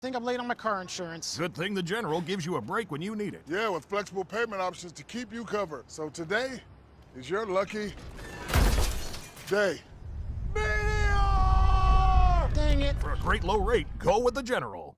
I think I'm late on my car insurance. Good thing the General gives you a break when you need it. Yeah, with flexible payment options to keep you covered. So today is your lucky day. Meteor! Dang it. For a great low rate, go with the General.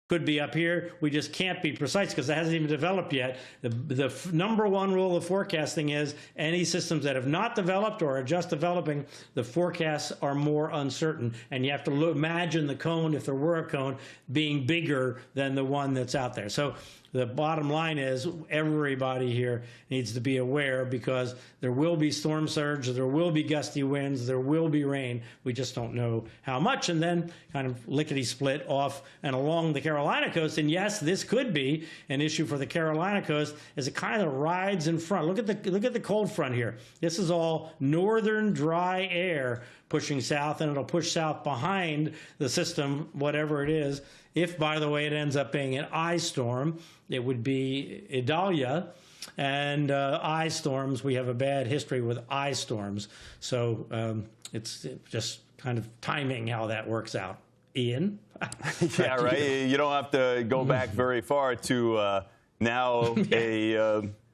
could be up here. We just can't be precise because it hasn't even developed yet. The number one rule of forecasting is any systems that have not developed or are just developing, the forecasts are more uncertain. And you have to imagine the cone, if there were a cone, being bigger than the one that's out there. So the bottom line is everybody here needs to be aware, because there will be storm surge, there will be gusty winds, there will be rain. We just don't know how much. And then kind of lickety-split off and along the Carolina coast. And yes, this could be an issue for the Carolina coast as it kind of rides in front. Look at the cold front here. This is all northern dry air pushing south, and it'll push south behind the system, whatever it is. If, by the way, it ends up being an ice storm, it would be Idalia. And ice storms, we have a bad history with ice storms. So it's just kind of timing how that works out. Ian? Yeah, right. You don't have to go back very far to now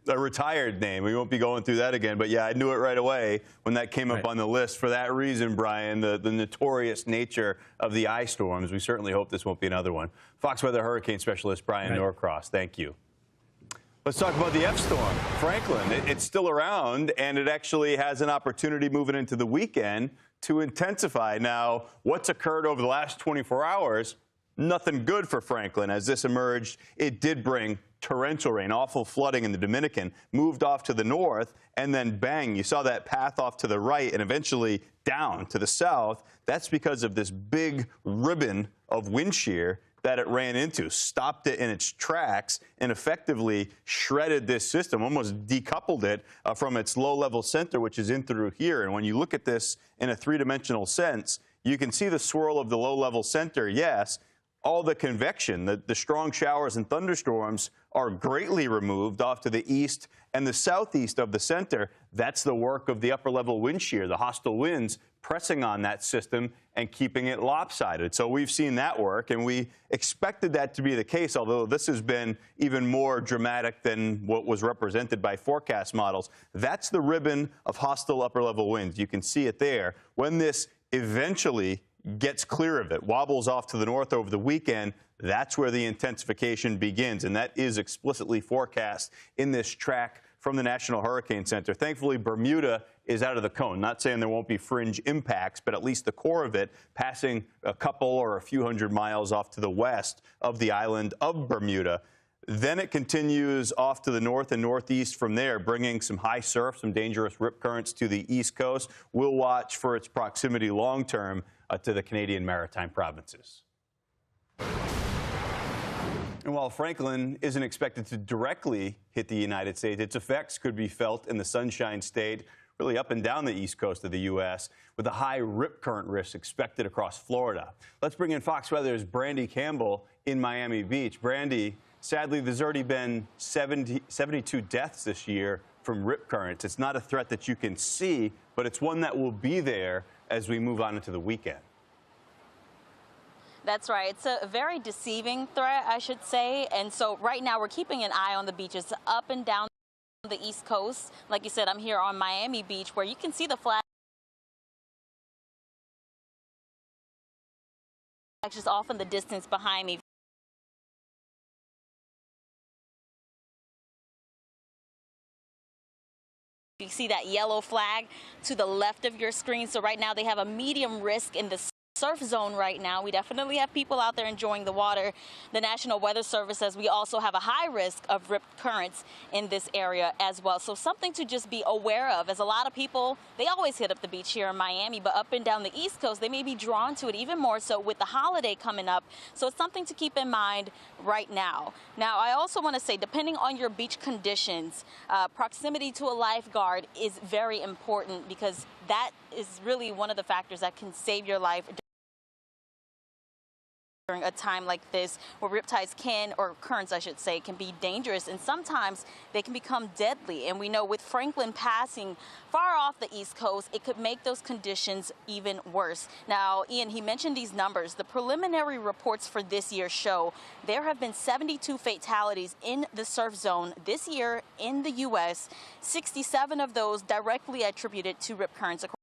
a retired name. We won't be going through that again. But, yeah, I knew it right away when that came up on the list. For that reason, Brian, the notorious nature of the ice storms, we certainly hope this won't be another one. Fox Weather Hurricane Specialist Brian Norcross, thank you. Let's talk about the F-storm, Franklin. It's still around, and it actually has an opportunity moving into the weekend to intensify. Now, what's occurred over the last 24 hours, nothing good for Franklin. As this emerged, it did bring torrential rain, awful flooding in the Dominican, moved off to the north, and then bang, you saw that path off to the right and eventually down to the south. That's because of this big ribbon of wind shear that it ran into, stopped it in its tracks, and effectively shredded this system, almost decoupled it from its low-level center, which is in through here. And when you look at this in a three-dimensional sense, you can see the swirl of the low-level center, yes. All the convection, the strong showers and thunderstorms are greatly removed off to the east and the southeast of the center. That's the work of the upper-level wind shear, the hostile winds pressing on that system and keeping it lopsided. So we've seen that work, and we expected that to be the case, although this has been even more dramatic than what was represented by forecast models. That's the ribbon of hostile upper-level winds. You can see it there. When this eventually gets clear of it, wobbles off to the north over the weekend, that's where the intensification begins, and that is explicitly forecast in this track from the National Hurricane Center. Thankfully, Bermuda is out of the cone. Not saying there won't be fringe impacts, but at least the core of it passing a couple or a few hundred miles off to the west of the island of Bermuda. Then it continues off to the north and northeast from there, bringing some high surf, some dangerous rip currents to the east coast. We'll watch for its proximity long-term to the Canadian Maritime provinces. And while Franklin isn't expected to directly hit the United States, its effects could be felt in the Sunshine State, really up and down the east coast of the U.S., with a high rip current risk expected across Florida. Let's bring in Fox Weather's Brandy Campbell in Miami Beach. Brandy, sadly, there's already been 72 deaths this year from rip currents. It's not a threat that you can see, but it's one that will be there as we move on into the weekend. That's right. It's a very deceiving threat, I should say. And so right now we're keeping an eye on the beaches up and down the East Coast. Like you said, I'm here on Miami Beach, where you can see the flag just off in the distance behind me. You see that yellow flag to the left of your screen. So right now they have a medium risk in the surf zone right now. We definitely have people out there enjoying the water. The National Weather Service says we also have a high risk of ripped currents in this area as well. So something to just be aware of, as a lot of people, they always hit up the beach here in Miami, but up and down the East Coast, they may be drawn to it even more so with the holiday coming up. So it's something to keep in mind right now. Now, I also want to say, depending on your beach conditions, proximity to a lifeguard is very important, because that is really one of the factors that can save your life during a time like this, where riptides can, or currents I should say, can be dangerous, and sometimes they can become deadly. And we know with Franklin passing far off the East Coast, it could make those conditions even worse. Now, Ian, he mentioned these numbers. The preliminary reports for this year show there have been 72 fatalities in the surf zone this year in the U.S., 67 of those directly attributed to rip currents across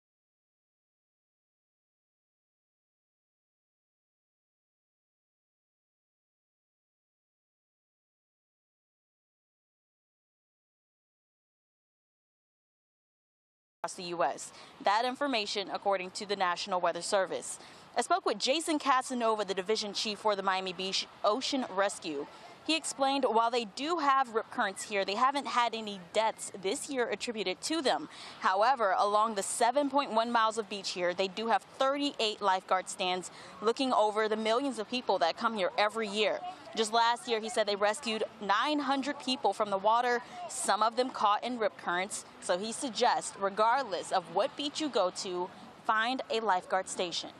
the U.S. That information, according to the National Weather Service. I spoke with Jason Casanova, the division chief for the Miami Beach Ocean Rescue. He explained while they do have rip currents here, they haven't had any deaths this year attributed to them. However, along the 7.1 miles of beach here, they do have 38 lifeguard stands looking over the millions of people that come here every year. Just last year, he said they rescued 900 people from the water, some of them caught in rip currents. So he suggests, regardless of what beach you go to, find a lifeguard station.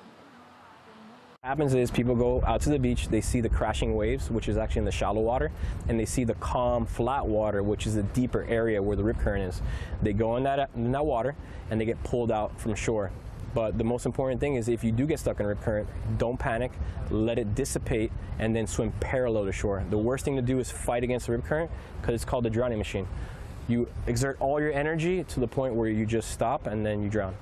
What happens is people go out to the beach, they see the crashing waves, which is actually in the shallow water, and they see the calm, flat water, which is a deeper area where the rip current is. They go in that water, and they get pulled out from shore. But the most important thing is if you do get stuck in a rip current, don't panic, let it dissipate, and then swim parallel to shore. The worst thing to do is fight against the rip current because it's called the drowning machine. You exert all your energy to the point where you just stop and then you drown.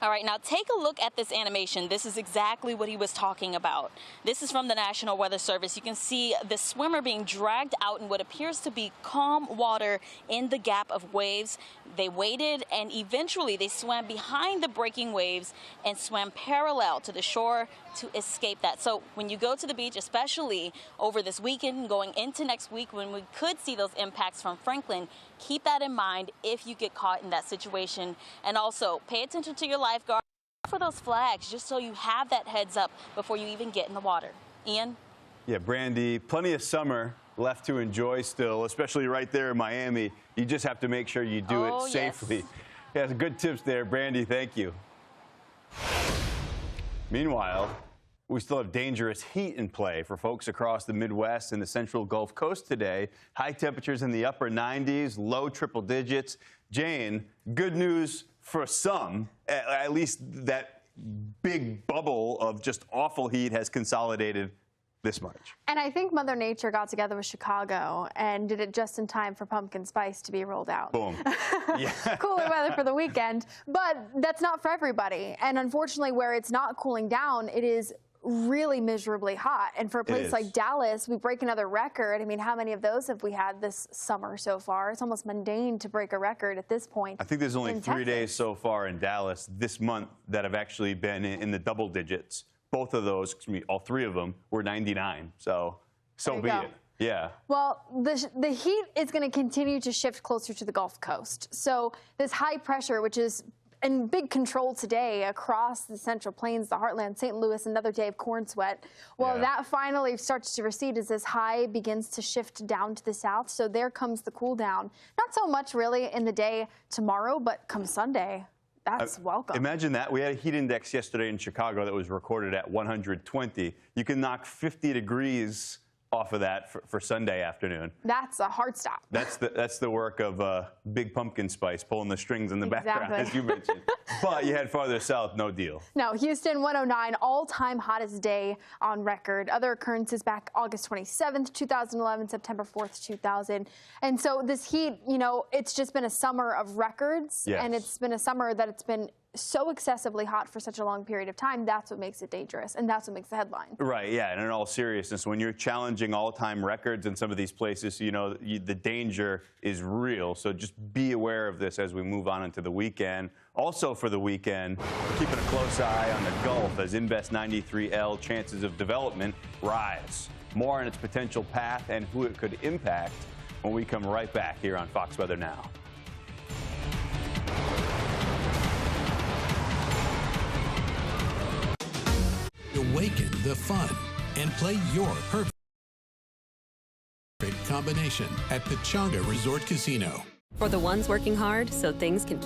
All right, now take a look at this animation. This is exactly what he was talking about. This is from the National Weather Service. You can see the swimmer being dragged out in what appears to be calm water in the gap of waves. They waited and eventually they swam behind the breaking waves and swam parallel to the shore to escape that. So when you go to the beach, especially over this weekend, going into next week when we could see those impacts from Franklin, keep that in mind if you get caught in that situation. And also pay attention to your lifeguard for those flags, just so you have that heads up before you even get in the water. Ian? Yeah, Brandy, plenty of summer left to enjoy still, especially right there in Miami. You just have to make sure you do it safely. Yes. Yeah, good tips there, Brandy. Thank you. Meanwhile, we still have dangerous heat in play for folks across the Midwest and the central Gulf Coast today. High temperatures in the upper 90s, low triple digits. Jane, good news for some. At least that big bubble of just awful heat has consolidated this much. And I think Mother Nature got together with Chicago and did it just in time for pumpkin spice to be rolled out. Boom. Yeah. Cooler weather for the weekend, but that's not for everybody. And unfortunately, where it's not cooling down, it is really miserably hot. And for a place like Dallas, we break another record. I mean, how many of those have we had this summer so far? It's almost mundane to break a record at this point. I think there's only 3 days so far in Dallas this month that have actually been in the double digits. Both of those, all 3 of them, were 99. So be it. Yeah. Well, the heat is going to continue to shift closer to the Gulf Coast. So this high pressure, which is in big control today across the Central Plains, the Heartland, St. Louis, another day of corn sweat. Well, that finally starts to recede as this high begins to shift down to the south. So there comes the cool down. Not so much really in the day tomorrow, but come Sunday, that's welcome. Imagine that. We had a heat index yesterday in Chicago that was recorded at 120. You can knock 50 degrees off of that for Sunday afternoon. That's a hard stop. That's the work of Big Pumpkin Spice pulling the strings in the background, as you mentioned. But you head farther south, no deal. No, Houston 109, all-time hottest day on record. Other occurrences back August 27th, 2011, September 4th, 2000. And so this heat, you know, it's just been a summer of records. Yes. And it's been a summer that it's been so excessively hot for such a long period of time. That's what makes it dangerous, and that's what makes the headline. Right, yeah, and in all seriousness, when you're challenging all-time records in some of these places, you know, the danger is real. So just be aware of this as we move on into the weekend. Also for the weekend, keeping a close eye on the Gulf as Invest 93L chances of development rise. More on its potential path and who it could impact when we come right back here on Fox Weather Now. Awaken the fun and play your perfect combination at Pechanga Resort Casino. For the ones working hard so things can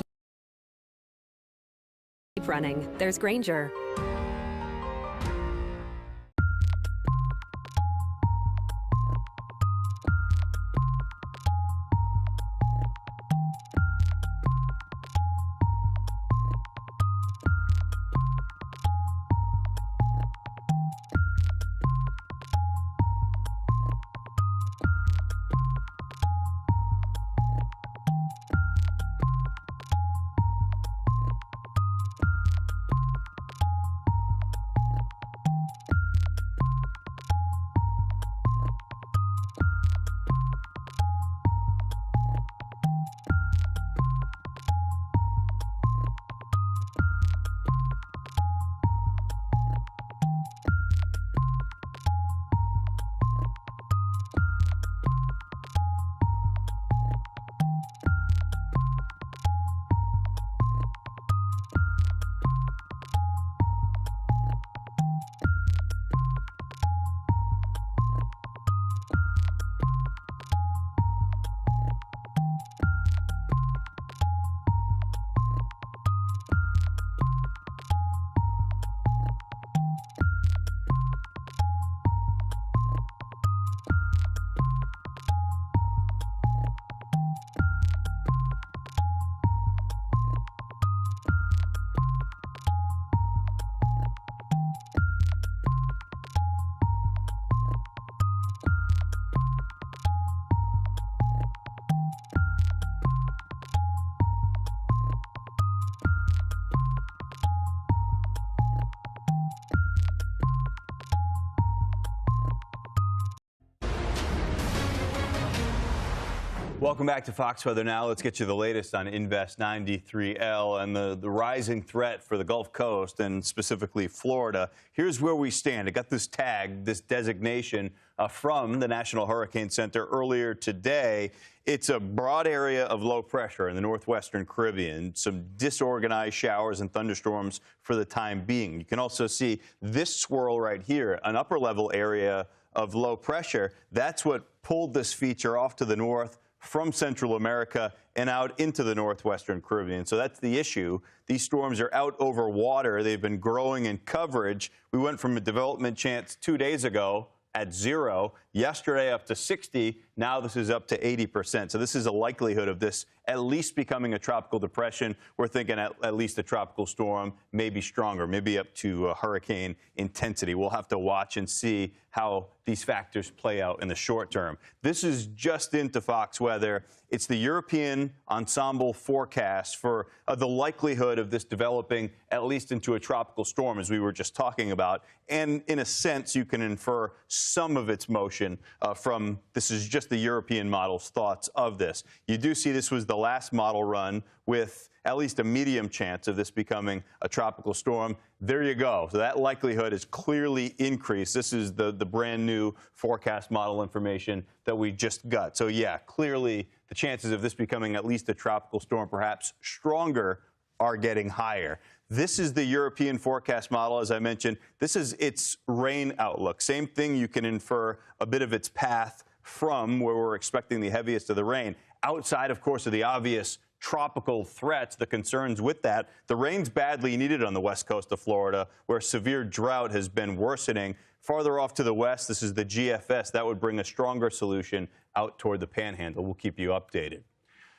keep running, there's Grainger, Welcome back to Fox Weather Now. Let's get you the latest on Invest 93L and the rising threat for the Gulf Coast and specifically Florida. Here's where we stand. I got this tag, this designation from the National Hurricane Center earlier today. It's a broad area of low pressure in the northwestern Caribbean, some disorganized showers and thunderstorms for the time being. You can also see this swirl right here, an upper level area of low pressure. That's what pulled this feature off to the north from Central America and out into the northwestern Caribbean. So that's the issue. These storms are out over water. They've been growing in coverage. We went from a development chance 2 days ago at 0, yesterday up to 60. Now this is up to 80%. So this is a likelihood of this at least becoming a tropical depression. We're thinking at least a tropical storm, maybe stronger, maybe up to hurricane intensity. We'll have to watch and see how these factors play out in the short term. This is just into Fox Weather. It's the European ensemble forecast for the likelihood of this developing at least into a tropical storm, as we were just talking about. And in a sense, you can infer some of its motion from this is just the European model's thoughts of this. You do see this was the last model run with at least a medium chance of this becoming a tropical storm. There you go. So that likelihood is clearly increased. This is the brand new forecast model information that we just got. So yeah, clearly the chances of this becoming at least a tropical storm, perhaps stronger, are getting higher. This is the European forecast model, as I mentioned. This is its rain outlook. Same thing, you can infer a bit of its path from where we're expecting the heaviest of the rain. Outside, of course, of the obvious tropical threats, the concerns with that, the rain's badly needed on the west coast of Florida, where severe drought has been worsening. Farther off to the west, this is the GFS. That would bring a stronger solution out toward the Panhandle. We'll keep you updated.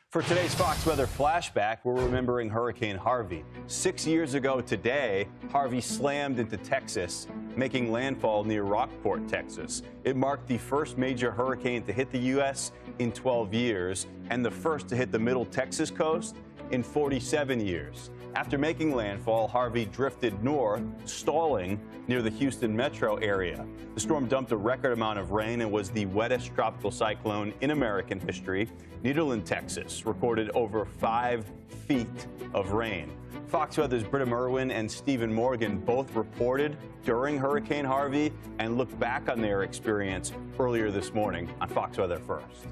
For today's Fox Weather Flashback, we're remembering Hurricane Harvey. 6 years ago today, Harvey slammed into Texas, making landfall near Rockport, Texas. It marked the first major hurricane to hit the U.S. in 12 years and the first to hit the middle Texas coast in 47 years. After making landfall, Harvey drifted north, stalling near the Houston metro area. The storm dumped a record amount of rain and was the wettest tropical cyclone in American history. Nederland, Texas, recorded over 5 feet of rain. Fox Weather's Britta Merwin and Stephen Morgan both reported during Hurricane Harvey and looked back on their experience earlier this morning on Fox Weather First.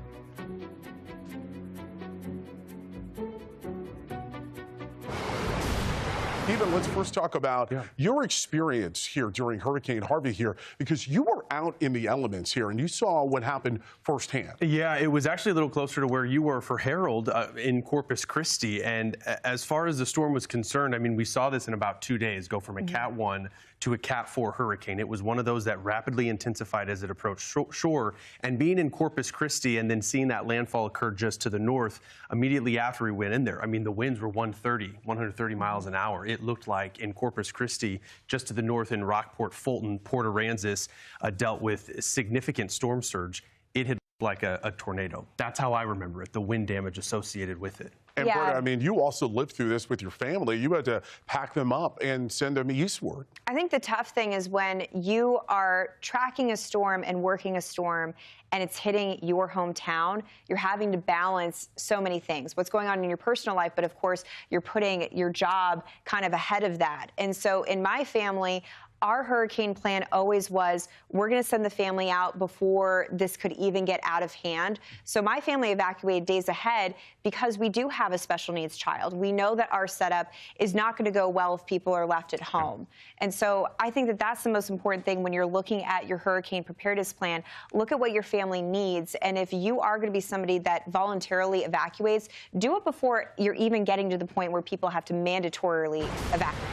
Stephen, let's first talk about your experience here during Hurricane Harvey here, because you were out in the elements here and you saw what happened firsthand. Yeah, it was actually a little closer to where you were for Harold in Corpus Christi. And as far as the storm was concerned, I mean, we saw this in about 2 days go from a Cat 1 to a Cat 4 hurricane. It was one of those that rapidly intensified as it approached shore. And being in Corpus Christi and then seeing that landfall occur just to the north immediately after we went in there, I mean, the winds were 130 miles an hour. It looked like in Corpus Christi, just to the north in Rockport, Fulton, Port Aransas, dealt with significant storm surge. It had like a tornado. That's how I remember it, the wind damage associated with it. And Britta, I mean, you also lived through this with your family. You had to pack them up and send them eastward. I think the tough thing is when you are tracking a storm and working a storm and it's hitting your hometown, you're having to balance so many things. What's going on in your personal life, but of course, you're putting your job kind of ahead of that. And so in my family, our hurricane plan always was, we're going to send the family out before this could even get out of hand. So my family evacuated days ahead because we do have a special needs child. We know that our setup is not going to go well if people are left at home. And so I think that that's the most important thing when you're looking at your hurricane preparedness plan. Look at what your family needs. And if you are going to be somebody that voluntarily evacuates, do it before you're even getting to the point where people have to mandatorily evacuate.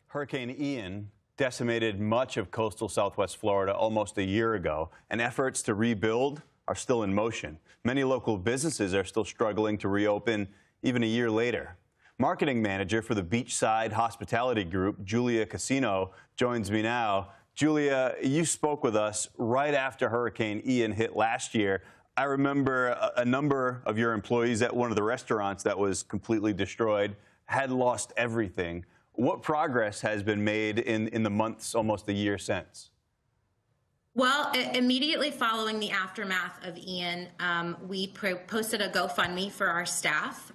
Hurricane Ian decimated much of coastal southwest Florida almost a year ago, and efforts to rebuild are still in motion. Many local businesses are still struggling to reopen even a year later. Marketing manager for the Beachside Hospitality Group, Julia Casino, joins me now. Julia, you spoke with us right after Hurricane Ian hit last year. I remember a number of your employees at one of the restaurants that was completely destroyed had lost everything. What progress has been made in the months, almost a year since? Well, immediately following the aftermath of Ian, we posted a GoFundMe for our staff.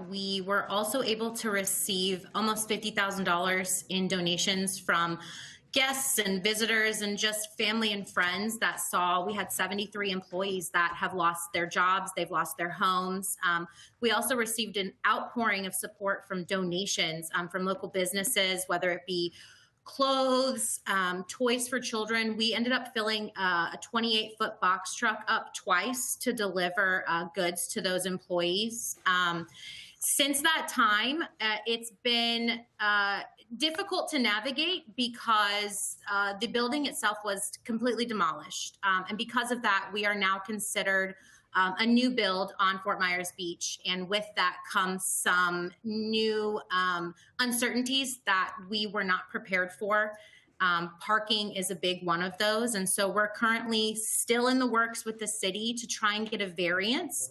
We were also able to receive almost $50,000 in donations from guests and visitors and just family and friends that saw. We had 73 employees that have lost their jobs. They've lost their homes. We also received an outpouring of support from donations from local businesses, whether it be clothes, toys for children. We ended up filling a 28-foot box truck up twice to deliver goods to those employees. Since that time, it's been difficult to navigate because the building itself was completely demolished. And because of that, we are now considered a new build on Fort Myers Beach. And with that comes some new uncertainties that we were not prepared for. Parking is a big one of those. And so we're currently still in the works with the city to try and get a variance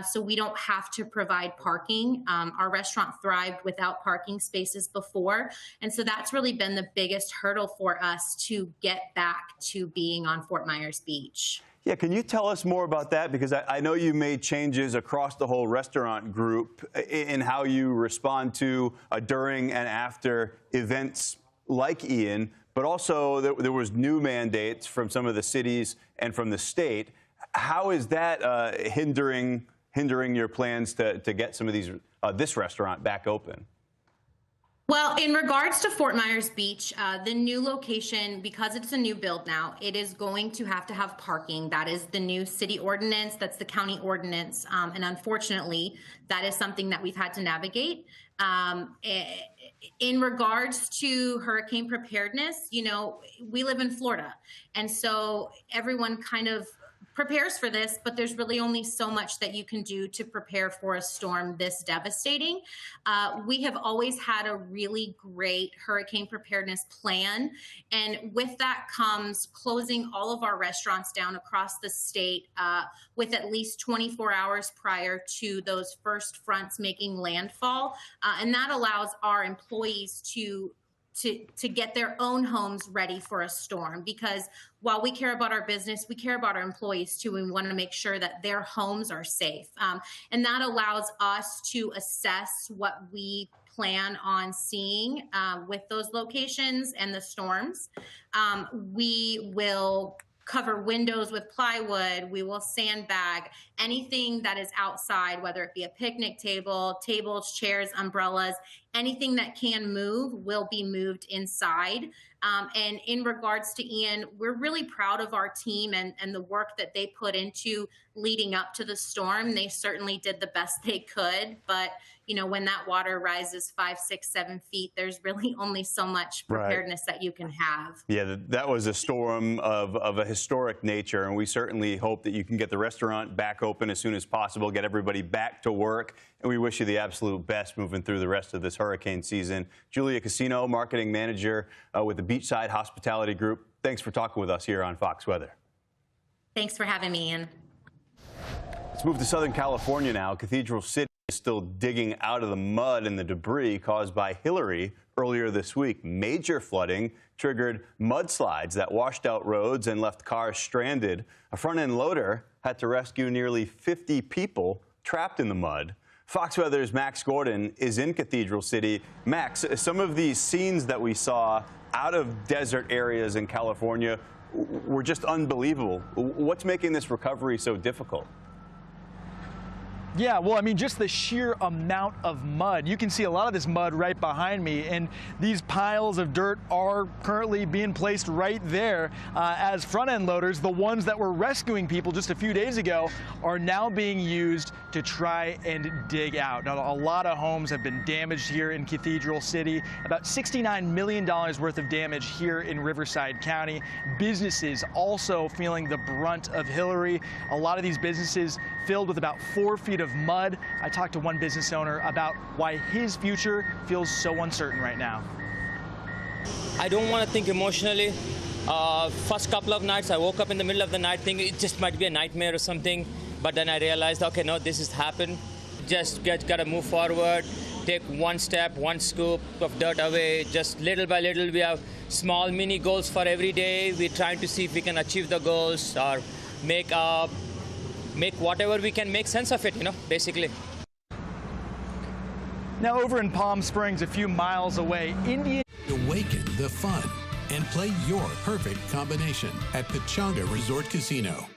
so we don't have to provide parking. Our restaurant thrived without parking spaces before. And so that's really been the biggest hurdle for us to get back to being on Fort Myers Beach. Yeah, can you tell us more about that? Because I know you made changes across the whole restaurant group in how you respond to during and after events like Ian, but also there was new mandates from some of the cities and from the state. How is that hindering your plans to get some of these this restaurant back open? Well, in regards to Fort Myers Beach, the new location, because it's a new build now, it is going to have parking. That is the new city ordinance. That's the county ordinance. And unfortunately, that is something that we've had to navigate. In regards to hurricane preparedness, you know, we live in Florida. And so everyone kind of prepares for this, but there's really only so much that you can do to prepare for a storm this devastating. We have always had a really great hurricane preparedness plan. And with that comes closing all of our restaurants down across the state with at least 24 hours prior to those first fronts making landfall. And that allows our employees to get their own homes ready for a storm, because while we care about our business, we care about our employees too. We want to make sure that their homes are safe. And that allows us to assess what we plan on seeing with those locations and the storms. We will cover windows with plywood. We will sandbag anything that is outside, whether it be a picnic table, tables, chairs, umbrellas, anything that can move will be moved inside. And in regards to Ian, we're really proud of our team and the work that they put into leading up to the storm. They certainly did the best they could, but you know, when that water rises 5, 6, 7 feet, there's really only so much preparedness that you can have. Yeah, that was a storm of a historic nature, and we certainly hope that you can get the restaurant back open as soon as possible, get everybody back to work, and we wish you the absolute best moving through the rest of this hurricane season. Julia Casino, marketing manager with the Beachside Hospitality Group, thanks for talking with us here on Fox Weather. Thanks for having me, Ian. Let's move to Southern California now. Cathedral City is still digging out of the mud and the debris caused by Hillary earlier this week. Major flooding triggered mudslides that washed out roads and left cars stranded. A front-end loader had to rescue nearly 50 people trapped in the mud. Fox Weather's Max Gordon is in Cathedral City. Max, some of these scenes that we saw out of desert areas in California were just unbelievable. What's making this recovery so difficult? Yeah, well, I mean, just the sheer amount of mud. You can see a lot of this mud right behind me, and these piles of dirt are currently being placed right there as front-end loaders. The ones that were rescuing people just a few days ago are now being used to try and dig out. Now, a lot of homes have been damaged here in Cathedral City, about $69 million worth of damage here in Riverside County. Businesses also feeling the brunt of Hillary. A lot of these businesses filled with about 4 feet of mud. I talked to one business owner about why his future feels so uncertain right now. I don't want to think emotionally. First couple of nights, I woke up in the middle of the night thinking it just might be a nightmare or something. But then I realized, okay, no, this has happened. Just got to move forward, take one step, one scoop of dirt away, just little by little. We have small mini goals for every day. We're trying to see if we can achieve the goals or make whatever we can make sense of it, basically. Now over in Palm Springs, a few miles away, Indian. Awaken the fun and play your perfect combination at Pechanga Resort Casino.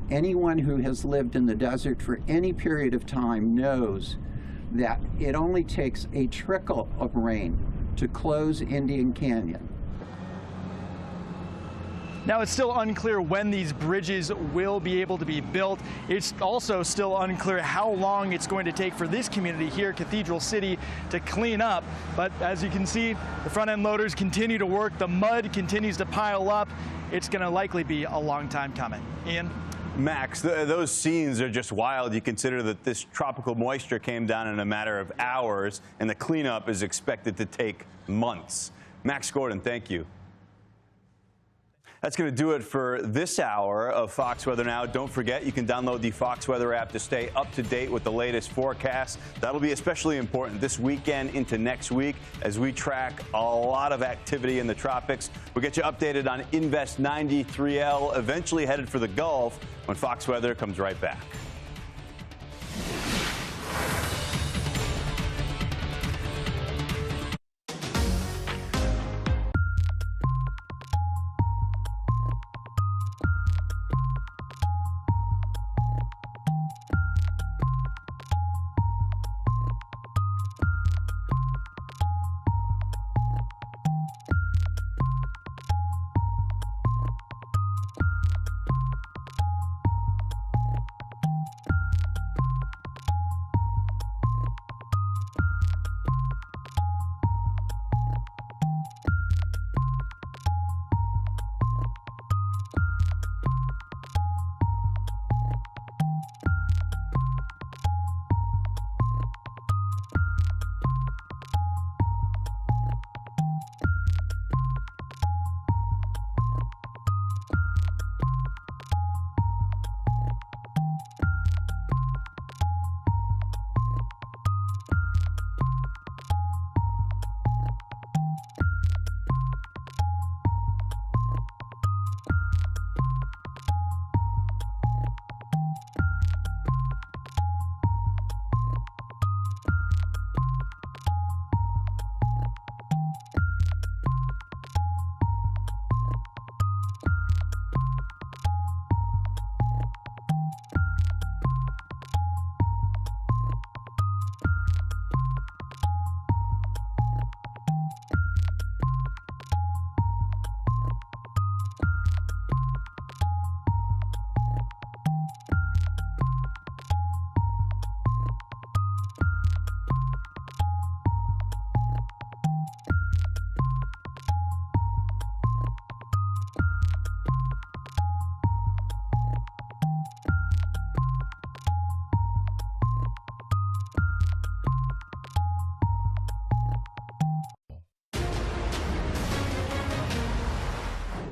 Anyone who has lived in the desert for any period of time knows that it only takes a trickle of rain to close Indian Canyon. Now, it's still unclear when these bridges will be able to be built. It's also still unclear how long it's going to take for this community here, Cathedral City, to clean up. But as you can see, the front end loaders continue to work. The mud continues to pile up. It's going to likely be a long time coming. Ian? Max, those scenes are just wild. You consider that this tropical moisture came down in a matter of hours, and the cleanup is expected to take months. Max Gordon, thank you. That's going to do it for this hour of Fox Weather Now. Don't forget, you can download the Fox Weather app to stay up to date with the latest forecast. That'll be especially important this weekend into next week as we track a lot of activity in the tropics. We'll get you updated on Invest 93L, eventually headed for the Gulf, when Fox Weather comes right back.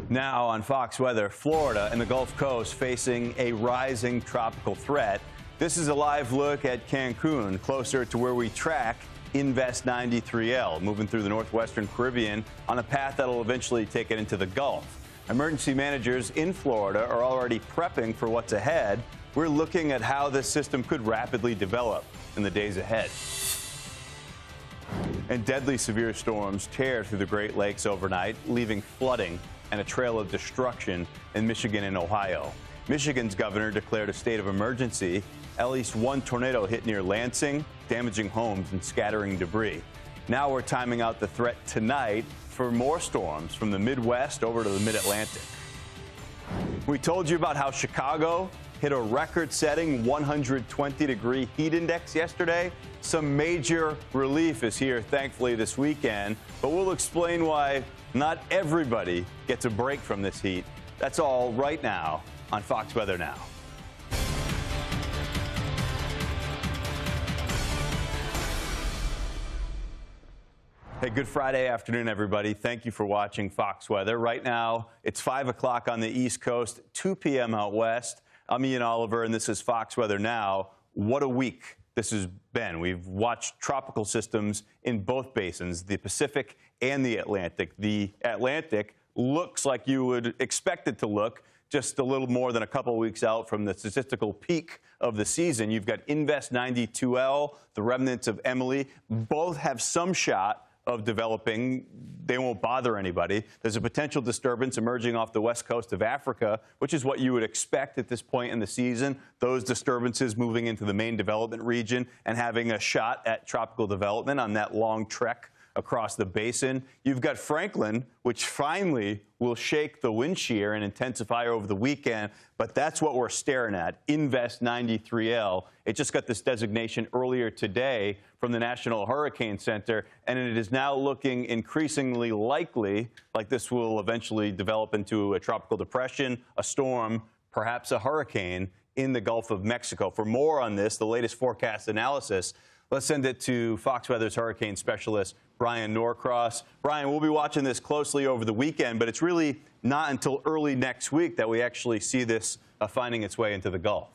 Now on Fox Weather, Florida and the Gulf Coast facing a rising tropical threat. This is a live look at Cancun, closer to where we track Invest 93L, moving through the northwestern Caribbean on a path that will eventually take it into the Gulf. Emergency managers in Florida are already prepping for what's ahead. We're looking at how this system could rapidly develop in the days ahead. And deadly severe storms tear through the Great Lakes overnight, leaving flooding and a trail of destruction in Michigan and Ohio. Michigan's governor declared a state of emergency. At least one tornado hit near Lansing, damaging homes and scattering debris. Now we're timing out the threat tonight for more storms from the Midwest over to the Mid-Atlantic. We told you about how Chicago hit a record-setting 120-degree heat index yesterday. Some major relief is here, thankfully, this weekend. But we'll explain why not everybody gets a break from this heat. That's all right now on Fox Weather Now. Hey, good Friday afternoon, everybody. Thank you for watching Fox Weather. Right now, it's 5 o'clock on the East Coast, 2 p.m. out west. I'm Ian Oliver, and this is Fox Weather Now. What a week this has been. We've watched tropical systems in both basins, the Pacific and the Atlantic. The Atlantic looks like you would expect it to look, just a little more than a couple of weeks out from the statistical peak of the season. You've got Invest 92L, the remnants of Emily. Both have some shot of developing. They won't bother anybody. There's a potential disturbance emerging off the west coast of Africa, which is what you would expect at this point in the season. Those disturbances moving into the main development region and having a shot at tropical development on that long trek across the basin. You've got Franklin, which finally will shake the wind shear and intensify over the weekend, but that's what we're staring at, Invest 93L. It just got this designation earlier today from the National Hurricane Center, and it is now looking increasingly likely like this will eventually develop into a tropical depression, a storm, perhaps a hurricane in the Gulf of Mexico. For more on this, the latest forecast analysis, let's send it to Fox Weather's hurricane specialist, Brian Norcross. Brian, we'll be watching this closely over the weekend, but it's really not until early next week that we actually see this finding its way into the Gulf.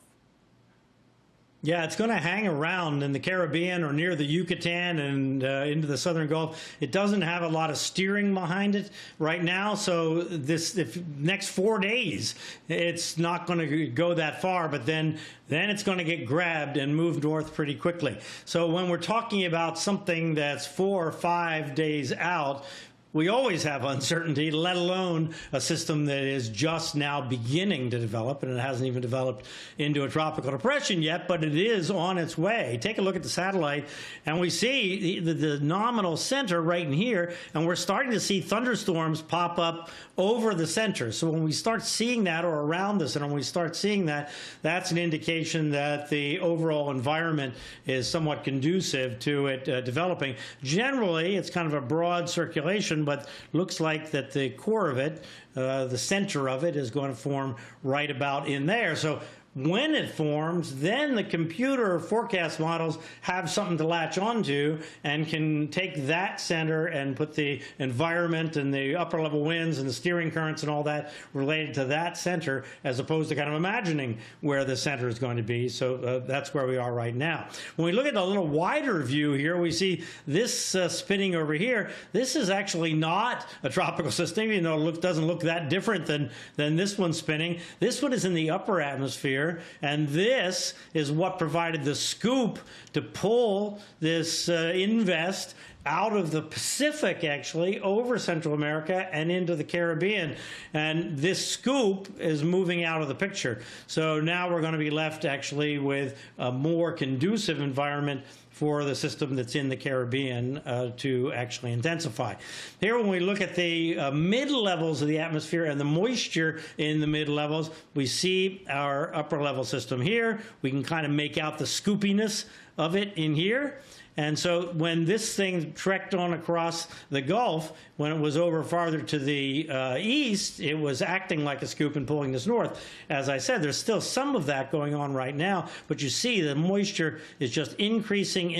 Yeah, it's going to hang around in the Caribbean or near the Yucatan and into the southern Gulf. It doesn't have a lot of steering behind it right now, so if next 4 days, it's not going to go that far, but then it's going to get grabbed and move north pretty quickly. So when we're talking about something that's 4 or 5 days out, we always have uncertainty, let alone a system that is just now beginning to develop, and it hasn't even developed into a tropical depression yet, but it is on its way. Take a look at the satellite, and we see the nominal center right in here, and we're starting to see thunderstorms pop up over the center. So when we start seeing that, or around the center, when we start seeing that, that's an indication that the overall environment is somewhat conducive to it developing. Generally, it's kind of a broad circulation, but looks like that the core of it, the center of it, is going to form right about in there. So when it forms, then the computer forecast models have something to latch onto and can take that center and put the environment and the upper level winds and the steering currents and all that related to that center, as opposed to kind of imagining where the center is going to be. So that's where we are right now. When we look at a little wider view here, we see this spinning over here. This is actually not a tropical system, even though it doesn't look that different than this one spinning. This one is in the upper atmosphere. And this is what provided the scoop to pull this Invest out of the Pacific, actually, over Central America and into the Caribbean. And this scoop is moving out of the picture. So now we're going to be left, actually, with a more conducive environment for the system that's in the Caribbean to actually intensify. Here, when we look at the mid-levels of the atmosphere and the moisture in the mid-levels, we see our upper-level system here. We can kind of make out the scoopiness of it in here. And so when this thing trekked on across the Gulf, when it was over farther to the east, it was acting like a scoop and pulling this north. As I said, there's still some of that going on right now, but you see the moisture is just increasing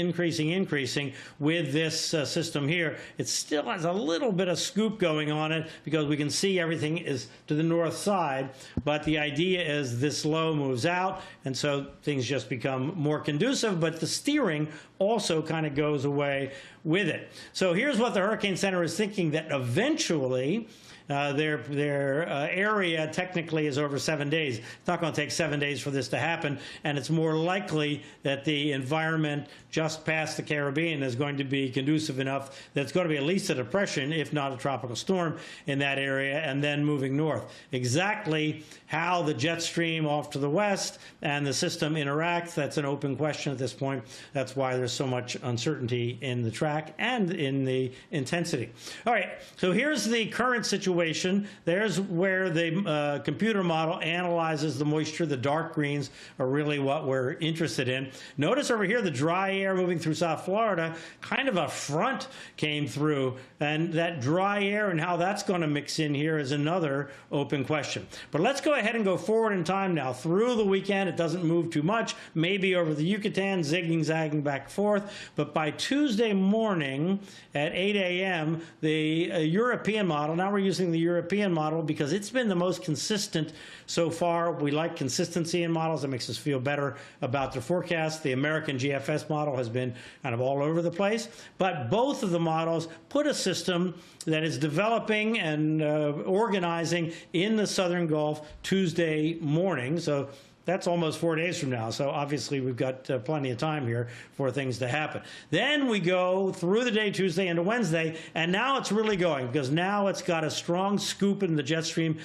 with this system here. It still has a little bit of scoop going on it because we can see everything is to the north side, but the idea is this low moves out, and so things just become more conducive, but the steering also kind of goes away with it. So here's what the Hurricane Center is thinking, that eventually their area technically is over 7 days. It's not going to take 7 days for this to happen, and it's more likely that the environment just past the Caribbean is going to be conducive enough that it's going to be at least a depression, if not a tropical storm, in that area, and then moving north. Exactly how the jet stream off to the west and the system interact, that's an open question at this point. That's why there's so much uncertainty in the track. track and in the intensity. All right, so here's the current situation. There's where the computer model analyzes the moisture. The dark greens are really what we're interested in. Notice over here the dry air moving through South Florida, kind of a front came through, and that dry air and how that's going to mix in here is another open question. But let's go ahead and go forward in time now. Through the weekend, it doesn't move too much, maybe over the Yucatan, zigging, zagging back and forth. But by Tuesday morning at 8 a.m., the European model, now we're using the European model because it's been the most consistent so far. We like consistency in models. That makes us feel better about the forecast. The American GFS model has been kind of all over the place. But both of the models put a system that is developing and organizing in the Southern Gulf Tuesday morning. So that's almost 4 days from now. So obviously we've got plenty of time here for things to happen. Then we go through the day Tuesday into Wednesday, and now it's really going because now it's got a strong scoop in the jet stream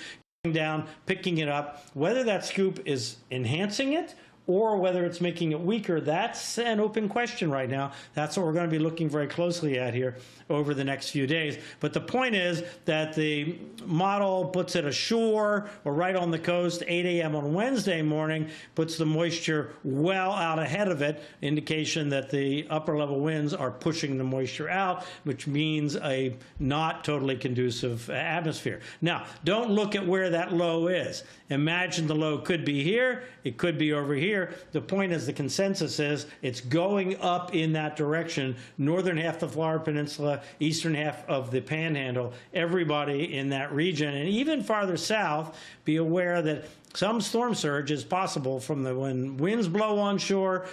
down, picking it up. Whether that scoop is enhancing it or whether it's making it weaker, that's an open question right now. That's what we're going to be looking very closely at here over the next few days. But the point is that the model puts it ashore or right on the coast, 8 a.m. on Wednesday morning, puts the moisture well out ahead of it, indication that the upper level winds are pushing the moisture out, which means a not totally conducive atmosphere. Now, don't look at where that low is. Imagine the low could be here, it could be over here. The point is, the consensus is it's going up in that direction. Northern half of the Florida Peninsula, eastern half of the Panhandle, everybody in that region, and even farther south, be aware that some storm surge is possible from when winds blow onshore,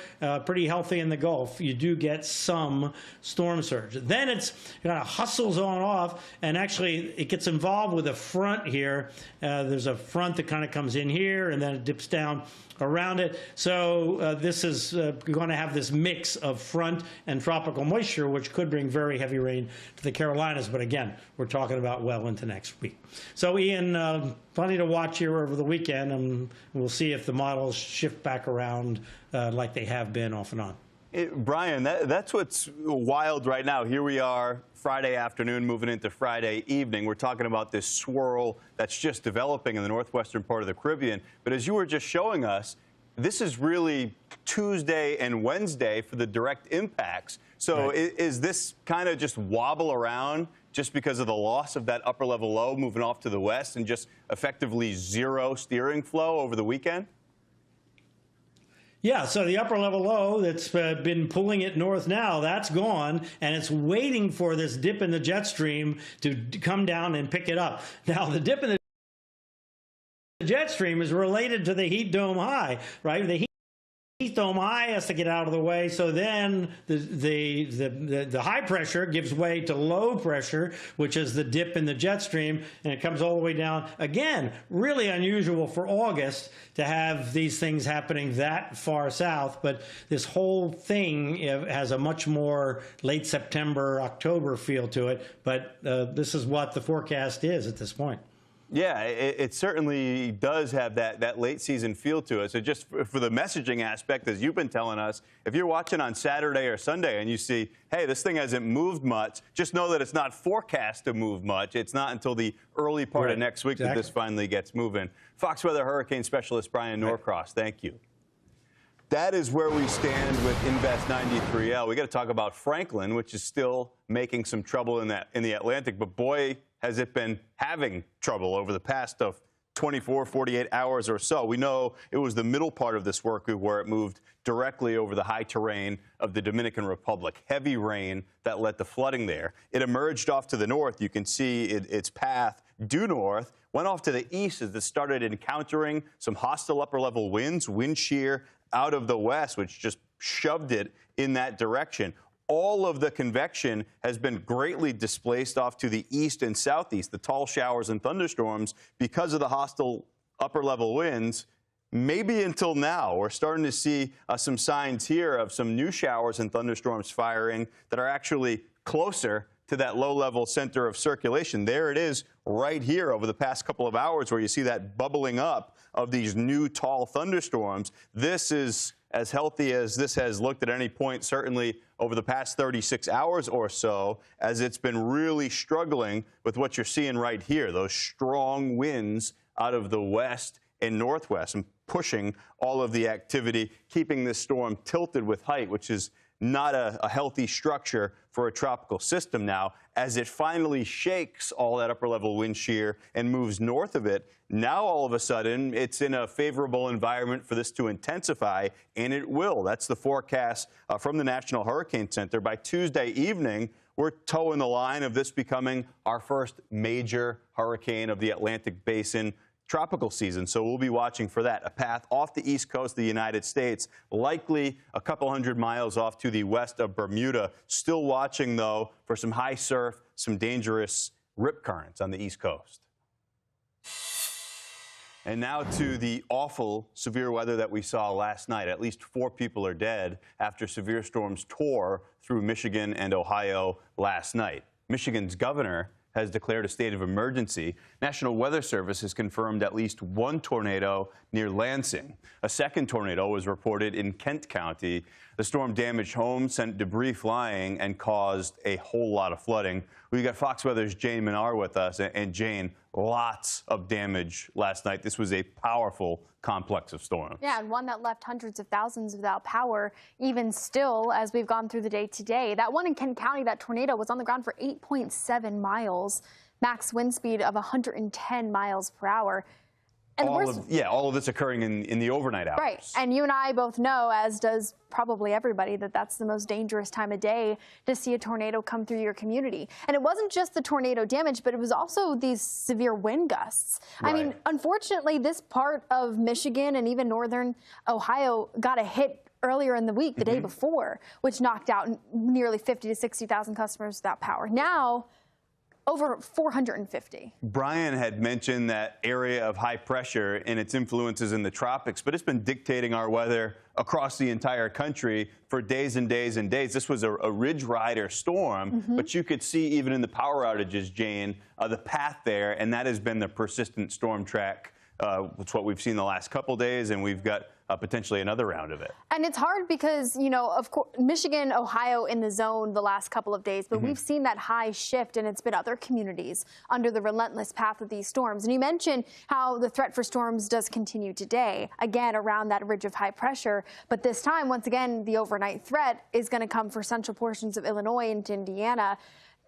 pretty healthy in the Gulf. You do get some storm surge. Then it's kind of hustles on off, and actually it gets involved with a front here. There's a front that kind of comes in here, and then it dips down around it. So this is going to have this mix of front and tropical moisture, which could bring very heavy rain to the Carolinas. But again, we're talking about well into next week. So Ian, plenty to watch here over the weekend, and we'll see if the models shift back around like they have been off and on. Brian, that's what's wild right now. Here we are, Friday afternoon, moving into Friday evening. We're talking about this swirl that's just developing in the northwestern part of the Caribbean. But as you were just showing us, this is really Tuesday and Wednesday for the direct impacts. So right. Is this kind of just wobble around just because of the loss of that upper level low moving off to the west and just effectively zero steering flow over the weekend? Yeah, so the upper level low that's been pulling it north now, that's gone, and it's waiting for this dip in the jet stream to come down and pick it up. Now, the dip in the jet stream is related to the heat dome high, right? The heat dome high has to get out of the way, so then the high pressure gives way to low pressure, which is the dip in the jet stream, and it comes all the way down. Again, really unusual for August to have these things happening that far south, but this whole thing has a much more late September, October feel to it, but this is what the forecast is at this point. Yeah, it certainly does have that late season feel to it. So just for the messaging aspect, as you've been telling us, if you're watching on Saturday or Sunday and you see, hey, this thing hasn't moved much, just know that it's not forecast to move much. It's not until the early part of next week that this finally gets moving. Fox Weather Hurricane Specialist Brian Norcross, thank you. That is where we stand with Invest 93L. We got to talk about Franklin, which is still making some trouble in the Atlantic, but boy, has it been having trouble over the past 24, 48 hours or so. We know it was the middle part of this work where it moved directly over the high terrain of the Dominican Republic. Heavy rain that led to flooding there. It emerged off to the north. You can see its path due north, went off to the east as it started encountering some hostile upper-level winds, wind shear out of the west, which just shoved it in that direction. All of the convection has been greatly displaced off to the east and southeast, the tall showers and thunderstorms, because of the hostile upper-level winds. Maybe until now, we're starting to see some signs here of some new showers and thunderstorms firing that are actually closer to that low-level center of circulation. There it is right here over the past couple of hours where you see that bubbling up of these new tall thunderstorms. This is as healthy as this has looked at any point, certainly over the past 36 hours or so, as it's been really struggling with what you're seeing right here, those strong winds out of the west and northwest and pushing all of the activity, keeping this storm tilted with height, which is not a healthy structure for a tropical system now. As it finally shakes all that upper level wind shear and moves north of it, now all of a sudden it's in a favorable environment for this to intensify, and it will. That's the forecast from the National Hurricane Center. By Tuesday evening, we're toeing the line of this becoming our first major hurricane of the Atlantic Basin tropical season, so we'll be watching for that. A path off the east coast of the United States, likely a couple hundred miles off to the west of Bermuda. Still watching, though, for some high surf, some dangerous rip currents on the east coast. And now to the awful severe weather that we saw last night. At least 4 people are dead after severe storms tore through Michigan and Ohio last night. Michigan's governor has declared a state of emergency. National Weather Service has confirmed at least 1 tornado near Lansing. A second tornado was reported in Kent County. The storm damaged homes, sent debris flying, and caused a whole lot of flooding. We got Fox Weather's Jane Menard with us. And Jane, lots of damage last night. This was a powerful complex of storms. Yeah, and one that left hundreds of thousands without power, even still, as we've gone through the day today. That one in Kent County, that tornado, was on the ground for 8.7 miles, max wind speed of 110 miles per hour. And all of this occurring in the overnight hours. Right. And you and I both know, as does probably everybody, that that's the most dangerous time of day to see a tornado come through your community. And it wasn't just the tornado damage, but it was also these severe wind gusts. Right. I mean, unfortunately, this part of Michigan and even northern Ohio got a hit earlier in the week, the day before, which knocked out nearly 50 to 60,000 customers without power. Now, over 450. Brian had mentioned that area of high pressure and its influences in the tropics, but it's been dictating our weather across the entire country for days and days and days. This was a Ridge Rider storm, but you could see even in the power outages, Jane, the path there, and that has been the persistent storm track. It's what we've seen the last couple days, and we've got potentially another round of it. And it's hard because, you know, of course, Michigan, Ohio in the zone the last couple of days, but we've seen that high shift, and it's been other communities under the relentless path of these storms. And you mentioned how the threat for storms does continue today, again, around that ridge of high pressure. But this time, once again, the overnight threat is going to come for central portions of Illinois into Indiana.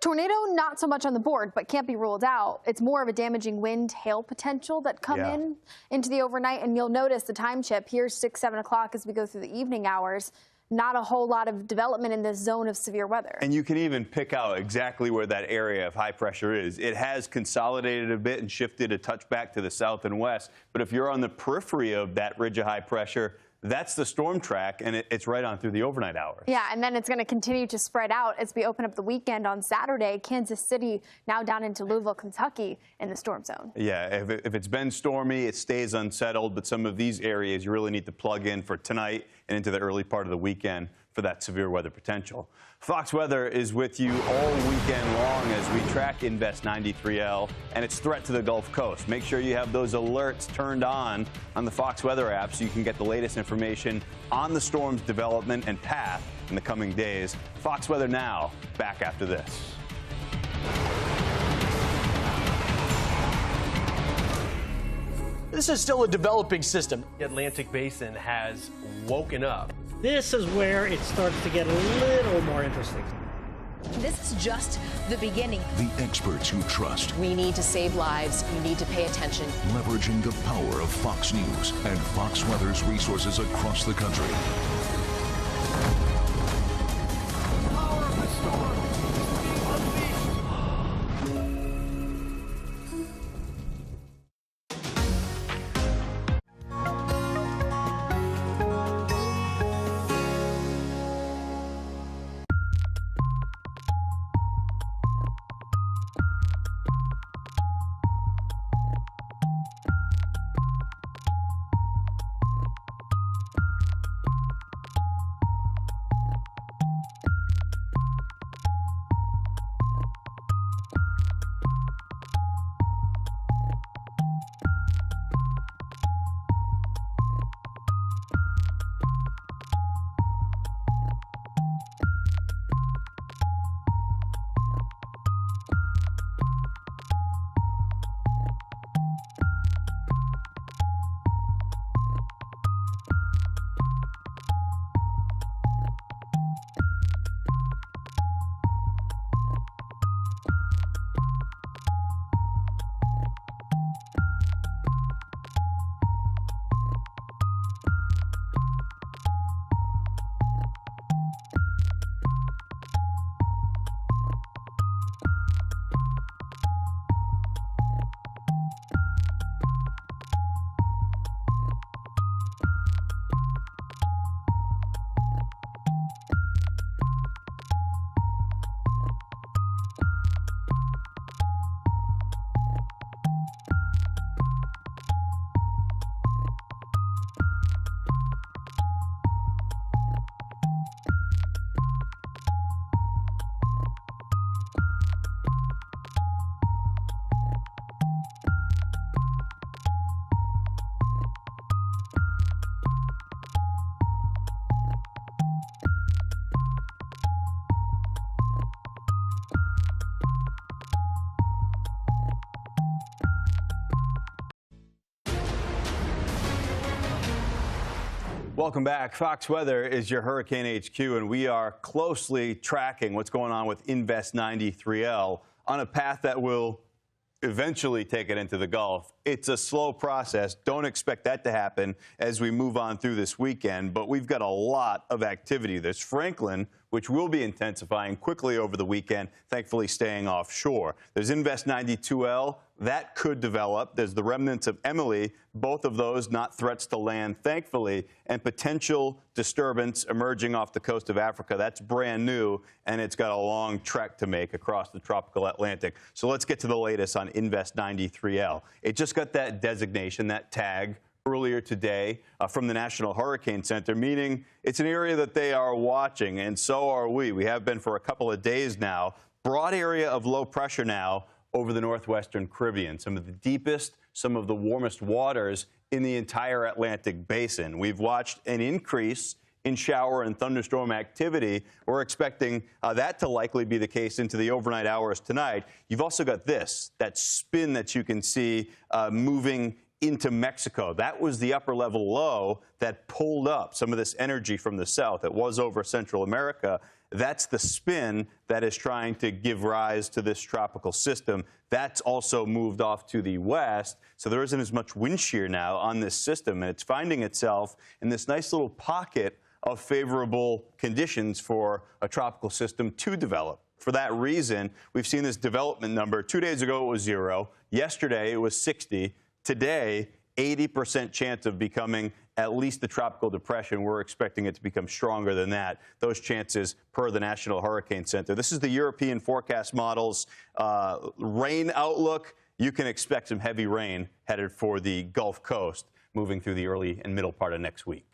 Tornado, not so much on the board, but can't be ruled out. It's more of a damaging wind, hail potential that come into the overnight. And you'll notice the time chip here, 6, 7 o'clock as we go through the evening hours. Not a whole lot of development in this zone of severe weather. And you can even pick out exactly where that area of high pressure is. It has consolidated a bit and shifted a touch back to the south and west. But if you're on the periphery of that ridge of high pressure, that's the storm track, and it's right on through the overnight hours. Yeah, and then it's going to continue to spread out as we open up the weekend on Saturday. Kansas City now down into Louisville, Kentucky in the storm zone. Yeah, if it's been stormy, it stays unsettled, but some of these areas you really need to plug in for tonight and into the early part of the weekend for that severe weather potential. Fox Weather is with you all weekend long as we track Invest 93L and its threat to the Gulf Coast. Make sure you have those alerts turned on the Fox Weather app so you can get the latest information on the storm's development and path in the coming days. Fox Weather now, back after this. This is still a developing system. The Atlantic Basin has woken up. This is where it starts to get a little more interesting. This is just the beginning. The experts you trust. We need to save lives. You need to pay attention. Leveraging the power of Fox News and Fox Weather's resources across the country. Welcome back. Fox Weather is your Hurricane HQ, and we are closely tracking what's going on with Invest 93L on a path that will eventually take it into the Gulf. It's a slow process. Don't expect that to happen as we move on through this weekend, but we've got a lot of activity. There's Franklin, which will be intensifying quickly over the weekend, thankfully staying offshore. There's Invest 92L. That could develop. There's the remnants of Emily, both of those not threats to land, thankfully, and potential disturbance emerging off the coast of Africa. That's brand new, and it's got a long trek to make across the tropical Atlantic. So let's get to the latest on Invest 93L. It just got that designation, that tag, earlier today from the National Hurricane Center, meaning it's an area that they are watching, and so are we. We have been for a couple of days now. Broad area of low pressure now over the northwestern Caribbean, some of the deepest, some of the warmest waters in the entire Atlantic basin. We've watched an increase in shower and thunderstorm activity. We're expecting that to likely be the case into the overnight hours tonight. You've also got this, that spin that you can see moving into Mexico. That was the upper level low that pulled up some of this energy from the south. It was over Central America. That's the spin that is trying to give rise to this tropical system. That's also moved off to the west, so there isn't as much wind shear now on this system, and it's finding itself in this nice little pocket of favorable conditions for a tropical system to develop. For that reason, we've seen this development number. 2 days ago, it was 0. Yesterday, it was 60. Today, 80% chance of becoming at least a tropical depression. We're expecting it to become stronger than that. Those chances per the National Hurricane Center. This is the European forecast models rain outlook. You can expect some heavy rain headed for the Gulf Coast moving through the early and middle part of next week.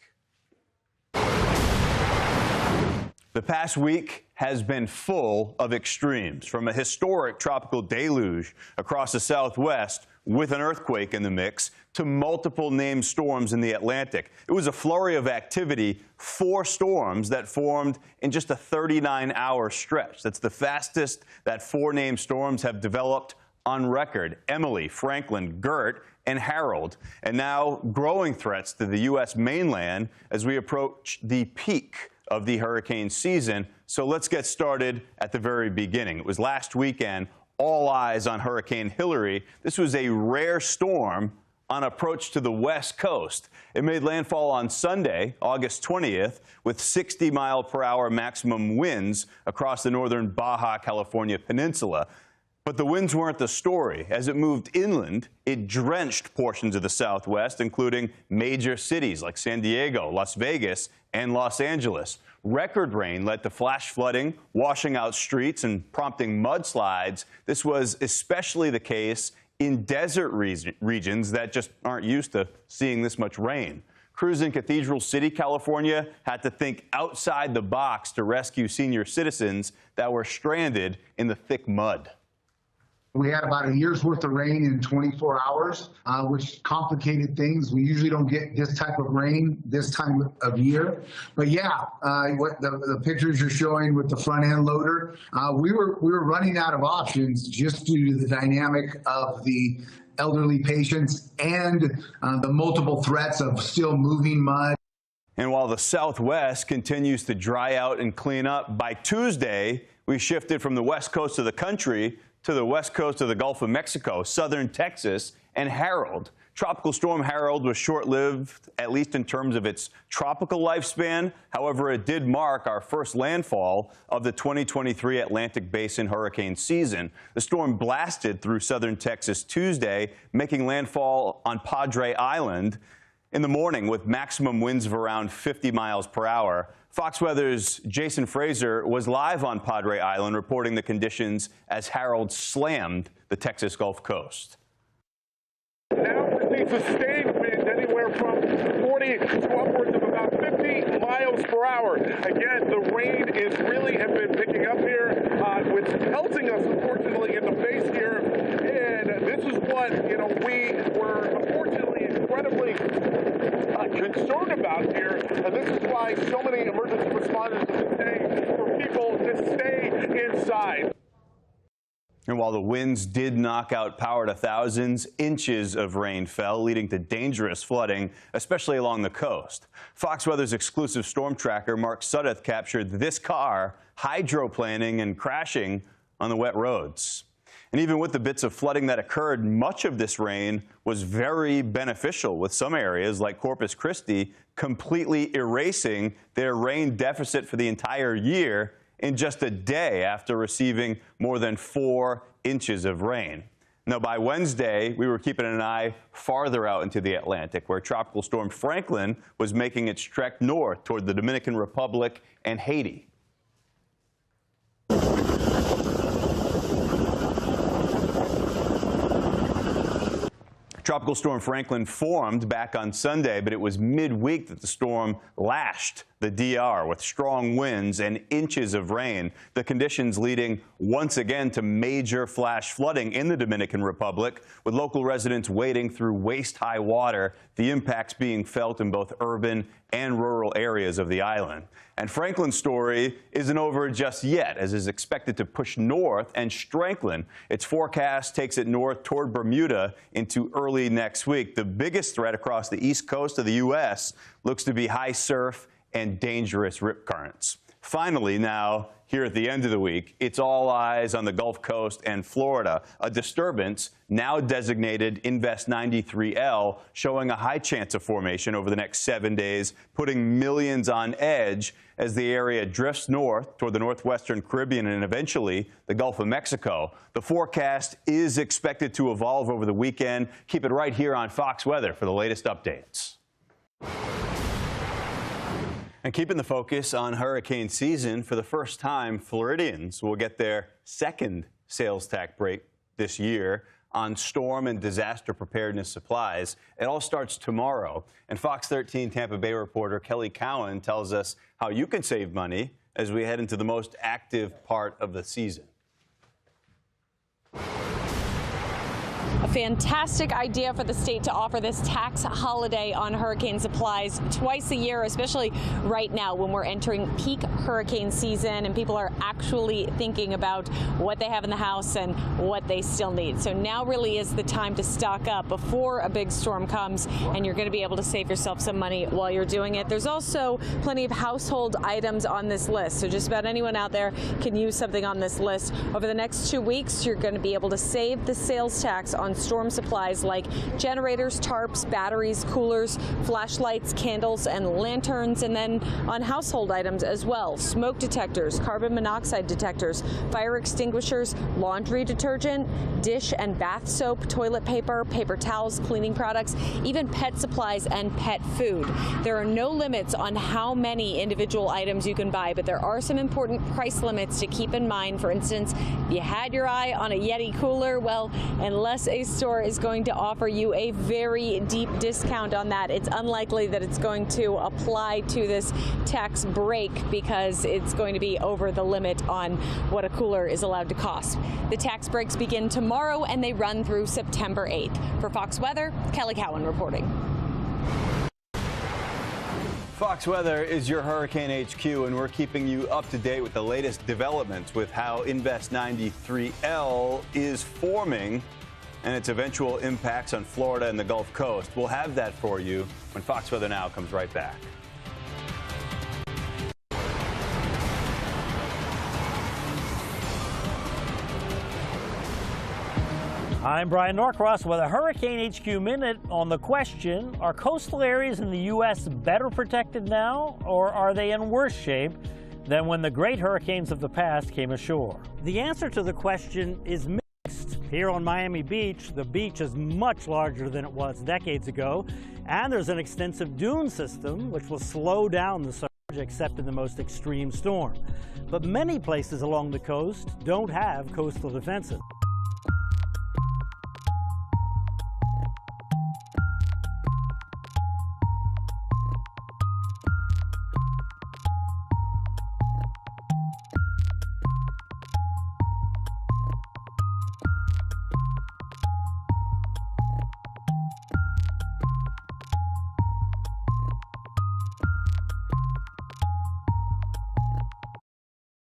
The past week has been full of extremes, from a historic tropical deluge across the Southwest with an earthquake in the mix to multiple named storms in the Atlantic. It was a flurry of activity, 4 storms that formed in just a 39-hour stretch. That's the fastest that 4 named storms have developed on record. Emily, Franklin, Gert, and Harold. And now growing threats to the U.S. mainland as we approach the peak of the hurricane season. So let's get started at the very beginning. It was last weekend, all eyes on Hurricane Hilary. This was a rare storm on approach to the west coast. It made landfall on Sunday, August 20th, with 60-mile-per-hour maximum winds across the northern Baja California peninsula. But the winds weren't the story. As it moved inland, it drenched portions of the Southwest, including major cities like San Diego, Las Vegas, and Los Angeles. Record rain led to flash flooding, washing out streets and prompting mudslides. This was especially the case in desert regions that just aren't used to seeing this much rain. Crews in Cathedral City, California, had to think outside the box to rescue senior citizens that were stranded in the thick mud. We had about a year's worth of rain in 24 hours, which complicated things. We usually don't get this type of rain this time of year. But yeah, what the pictures you're showing with the front end loader, we were running out of options just due to the dynamic of the elderly patients and the multiple threats of still moving mud. And while the Southwest continues to dry out and clean up, by Tuesday, we shifted from the west coast of the country to the west coast of the Gulf of Mexico, southern Texas, and Harold. Tropical Storm Harold was short-lived, at least in terms of its tropical lifespan. However, it did mark our first landfall of the 2023 Atlantic Basin hurricane season. The storm blasted through southern Texas Tuesday, making landfall on Padre Island in the morning with maximum winds of around 50 miles per hour. Fox Weather's Jason Fraser was live on Padre Island reporting the conditions as Harold slammed the Texas Gulf Coast. Now we're seeing sustained winds anywhere from 40 to upwards of about 50 miles per hour. Again, the rain is really have been picking up here. It's pelting us, unfortunately, in the face here. And this is what, we were unfortunately incredibly concerned about here, and this is why so many emergency responders have been saying for people to stay inside. And while the winds did knock out power to thousands, inches of rain fell, leading to dangerous flooding, especially along the coast. Fox Weather's exclusive storm tracker, Mark Sudduth, captured this car hydroplaning and crashing on the wet roads. And even with the bits of flooding that occurred, much of this rain was very beneficial, with some areas like Corpus Christi completely erasing their rain deficit for the entire year in just a day after receiving more than 4 inches of rain. Now, by Wednesday, we were keeping an eye farther out into the Atlantic, where Tropical Storm Franklin was making its trek north toward the Dominican Republic and Haiti. Tropical Storm Franklin formed back on Sunday, but it was midweek that the storm lashed the DR with strong winds and inches of rain, the conditions leading once again to major flash flooding in the Dominican Republic, with local residents wading through waist-high water, the impacts being felt in both urban and rural areas of the island. And Franklin's story isn't over just yet, as is expected to push north and strengthen. Its forecast takes it north toward Bermuda into early next week. The biggest threat across the east coast of the U.S. looks to be high surf and dangerous rip currents. Finally, now, here at the end of the week, it's all eyes on the Gulf Coast and Florida, a disturbance now designated Invest 93L, showing a high chance of formation over the next 7 days, putting millions on edge as the area drifts north toward the northwestern Caribbean and eventually the Gulf of Mexico. The forecast is expected to evolve over the weekend. Keep it right here on Fox Weather for the latest updates. And keeping the focus on hurricane season, for the first time, Floridians will get their second sales tax break this year on storm and disaster preparedness supplies. It all starts tomorrow. And Fox 13 Tampa Bay reporter Kelly Cowan tells us how you can save money as we head into the most active part of the season. A fantastic idea for the state to offer this tax holiday on hurricane supplies twice a year, especially right now when we're entering peak hurricane season and people are actually thinking about what they have in the house and what they still need. So now really is the time to stock up before a big storm comes, and you're going to be able to save yourself some money while you're doing it. There's also plenty of household items on this list, so just about anyone out there can use something on this list. Over the next 2 weeks, you're going to be able to save the sales tax on storm supplies like generators, tarps, batteries, coolers, flashlights, candles, and lanterns, and then on household items as well: smoke detectors, carbon monoxide detectors, fire extinguishers, laundry detergent, dish and bath soap, toilet paper, paper towels, cleaning products, even pet supplies and pet food. There are no limits on how many individual items you can buy, but there are some important price limits to keep in mind. For instance, if you had your eye on a Yeti cooler, well, unless a store is going to offer you a very deep discount on that, it's unlikely that it's going to apply to this tax break because it's going to be over the limit on what a cooler is allowed to cost. The tax breaks begin tomorrow and they run through September 8th. For Fox Weather, Kelly Cowan reporting. Fox Weather is your Hurricane HQ, and we're keeping you up to date with the latest developments with how Invest 93L is forming and its eventual impacts on Florida and the Gulf Coast. We'll have that for you when Fox Weather Now comes right back. I'm Brian Norcross with a Hurricane HQ Minute on the question: are coastal areas in the U.S. better protected now, or are they in worse shape than when the great hurricanes of the past came ashore? The answer to the question is mixed. Here on Miami Beach, the beach is much larger than it was decades ago, and there's an extensive dune system which will slow down the surge except in the most extreme storm. But many places along the coast don't have coastal defenses.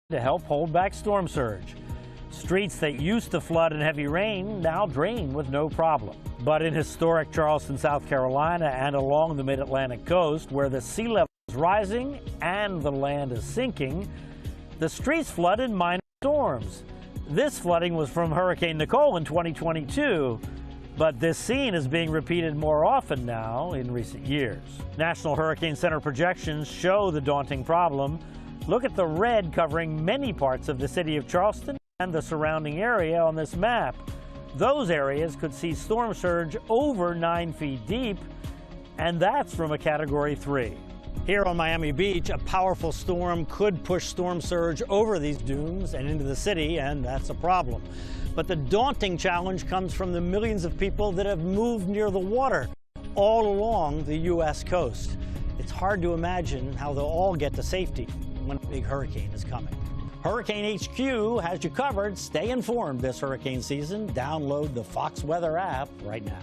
To help hold back storm surge. Streets that used to flood in heavy rain now drain with no problem. But in historic Charleston, South Carolina, and along the mid-Atlantic coast, where the sea level is rising and the land is sinking, the streets flood in minor storms. This flooding was from Hurricane Nicole in 2022, but this scene is being repeated more often now in recent years. National Hurricane Center projections show the daunting problem. Look at the red covering many parts of the city of Charleston and the surrounding area on this map. Those areas could see storm surge over 9 feet deep, and that's from a Category 3. Here on Miami Beach, a powerful storm could push storm surge over these dunes and into the city, and that's a problem. But the daunting challenge comes from the millions of people that have moved near the water all along the U.S. coast. It's hard to imagine how they'll all get to safety when a big hurricane is coming. Hurricane HQ has you covered. Stay informed this hurricane season. Download the Fox Weather app right now.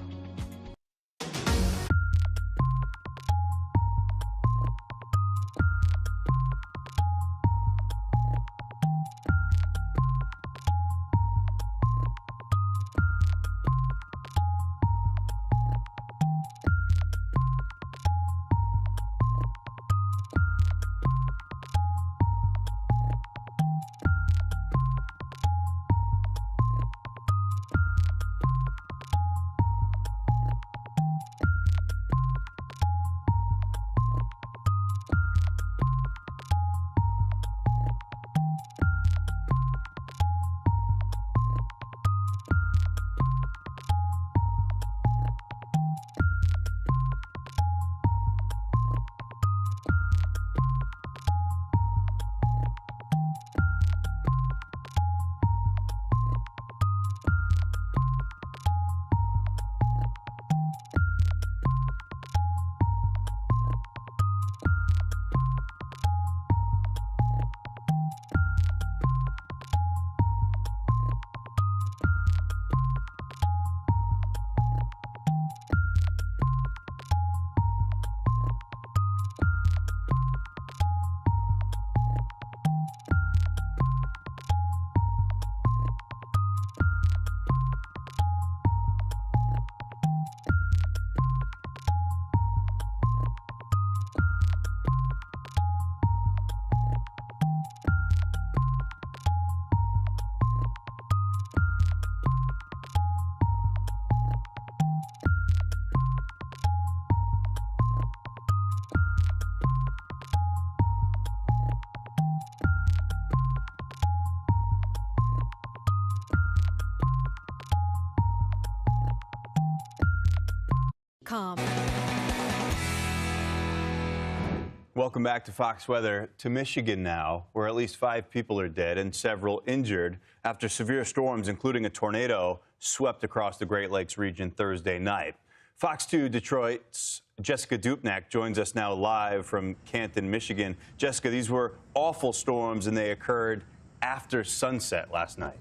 Welcome back to Fox Weather. To Michigan now, where at least 5 people are dead and several injured after severe storms, including a tornado, swept across the Great Lakes region Thursday night. Fox 2 Detroit's Jessica Dupnack joins us now live from Canton, Michigan. Jessica, these were awful storms, and they occurred after sunset last night.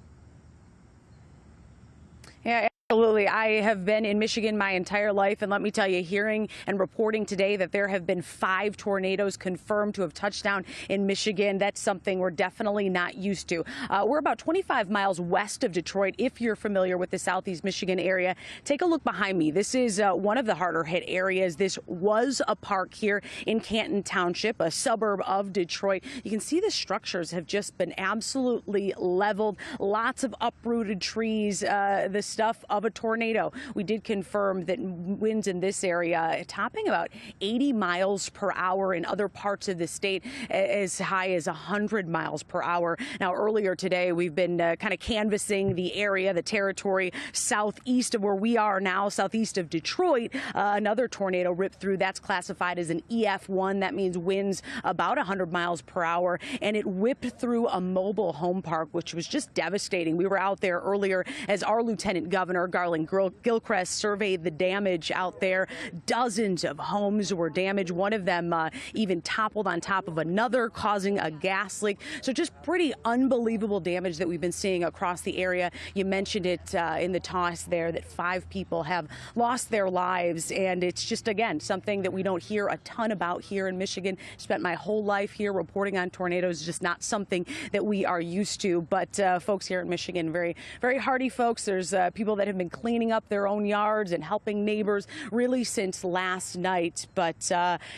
Yeah, absolutely. I have been in Michigan my entire life, and let me tell you, hearing and reporting today that there have been 5 tornadoes confirmed to have touched down in Michigan, that's something we're definitely not used to. We're about 25 miles west of Detroit. If you're familiar with the Southeast Michigan area, take a look behind me. This is one of the harder hit areas. This was a park here in Canton Township, a suburb of Detroit. You can see the structures have just been absolutely leveled. Lots of uprooted trees, the stuff of a tornado. We did confirm that winds in this area topping about 80 miles per hour, in other parts of the state as high as 100 miles per hour. Now, earlier today, we've been kind of canvassing the area, the territory southeast of where we are now, southeast of Detroit. Another tornado ripped through. That's classified as an EF1. That means winds about 100 miles per hour, and it whipped through a mobile home park, which was just devastating. We were out there earlier as our Lieutenant Governor Garland Gilchrist surveyed the damage out there. Dozens of homes were damaged. One of them even toppled on top of another, causing a gas leak. So just pretty unbelievable damage that we've been seeing across the area. You mentioned it in the toss there that 5 people have lost their lives, and it's just, again, something that we don't hear a ton about here in Michigan. Spent my whole life here reporting on tornadoes, just not something that we are used to. But folks here in Michigan, very, very hardy folks. There's people that have been cleaning up their own yards and helping neighbors really since last night. But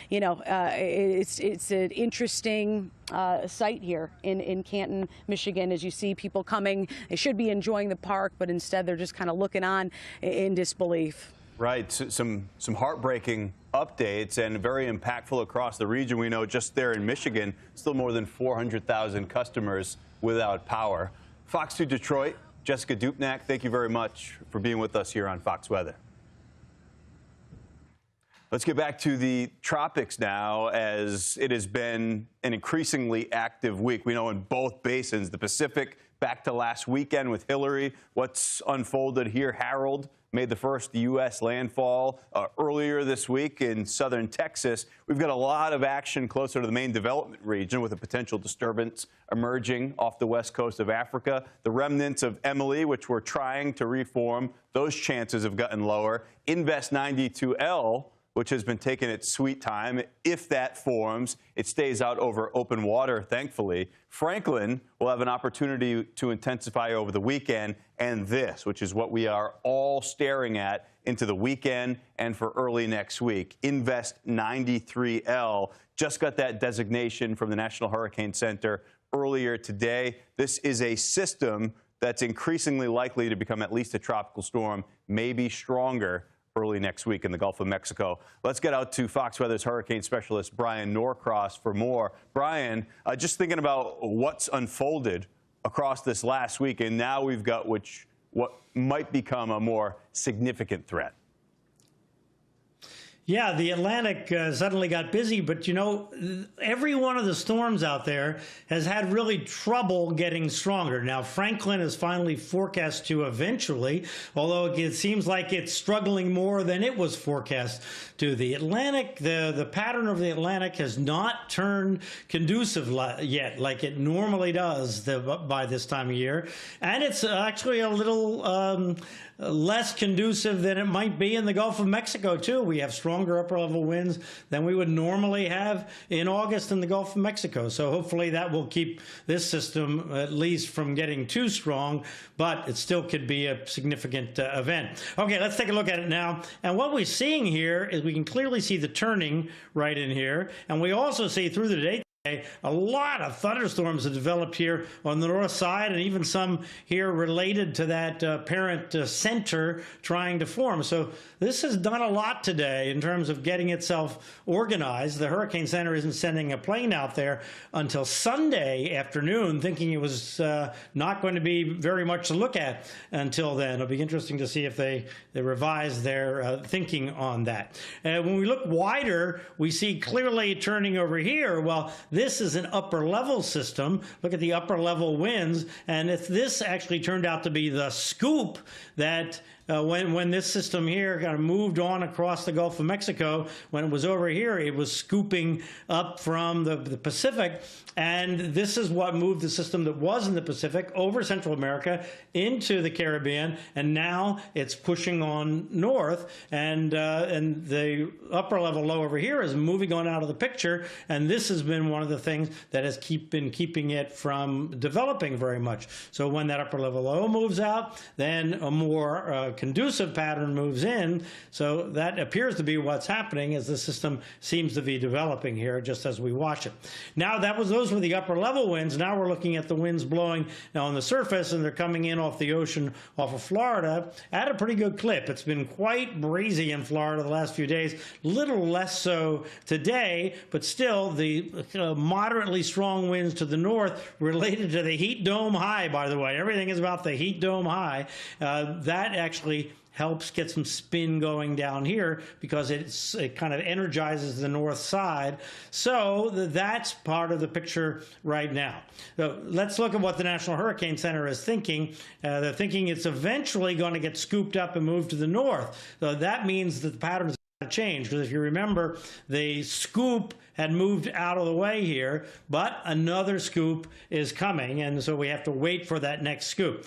you know, it's an interesting sight here in Canton, Michigan, as you see people coming. They should be enjoying the park, but instead they're just kind of looking on in disbelief. Right. Some heartbreaking updates and very impactful across the region. We know just there in Michigan, still more than 400,000 customers without power. Fox 2 Detroit, Jessica Dupnack, thank you very much for being with us here on Fox Weather. Let's get back to the tropics now, as it has been an increasingly active week. We know in both basins, the Pacific, back to last weekend with Hillary. What's unfolded here, Harold, made the first U.S. landfall earlier this week in southern Texas. We've got a lot of action closer to the main development region with a potential disturbance emerging off the west coast of Africa. The remnants of Emily, which we're trying to reform, those chances have gotten lower. Invest 92L, which has been taking its sweet time. If that forms, it stays out over open water, thankfully. Franklin will have an opportunity to intensify over the weekend, and this, which is what we are all staring at into the weekend and for early next week. Invest 93L just got that designation from the National Hurricane Center earlier today. This is a system that's increasingly likely to become at least a tropical storm, maybe stronger, early next week in the Gulf of Mexico. Let's get out to Fox Weather's hurricane specialist Brian Norcross for more. Brian, just thinking about what's unfolded across this last week, and now we've got what might become a more significant threat. Yeah, the Atlantic suddenly got busy, but you know, every one of the storms out there has had really trouble getting stronger. Now, Franklin is finally forecast to eventually, although it seems like it's struggling more than it was forecast to. The Atlantic, the pattern of the Atlantic has not turned conducive yet, like it normally does by this time of year. And it's actually a little less conducive than it might be in the Gulf of Mexico, too. We have stronger upper-level winds than we would normally have in August in the Gulf of Mexico. So hopefully that will keep this system at least from getting too strong, but it still could be a significant event. Okay, let's take a look at it now. And what we're seeing here is we can clearly see the turning right in here, and we also see through the day a lot of thunderstorms have developed here on the north side, and even some here related to that parent center trying to form. So this has done a lot today in terms of getting itself organized. The Hurricane Center isn't sending a plane out there until Sunday afternoon, thinking it was not going to be very much to look at until then. It'll be interesting to see if they revise their thinking on that. When we look wider, we see clearly turning over here. Well, this is an upper level system. Look at the upper level winds. And if this actually turned out to be the scoop that when this system here kind of moved on across the Gulf of Mexico, when it was over here, it was scooping up from the Pacific. And this is what moved the system that was in the Pacific over Central America into the Caribbean. And now it's pushing on north. And the upper level low over here is moving on out of the picture. And this has been one of the things that has been keeping it from developing very much. So when that upper level low moves out, then a more conducive pattern moves in. So that appears to be what's happening as the system seems to be developing here just as we watch it. Now those were the upper level winds. Now we're looking at the winds blowing now on the surface, and they're coming in off the ocean off of Florida at a pretty good clip. It's been quite breezy in Florida the last few days, little less so today, but still the moderately strong winds to the north related to the heat dome high, by the way. Everything is about the heat dome high. That actually actually helps get some spin going down here because it kind of energizes the north side. So that's part of the picture right now. So let's look at what the National Hurricane Center is thinking. They're thinking it's eventually going to get scooped up and moved to the north. So that means that the pattern is going to change, because if you remember, the scoop had moved out of the way here, but another scoop is coming, and so we have to wait for that next scoop.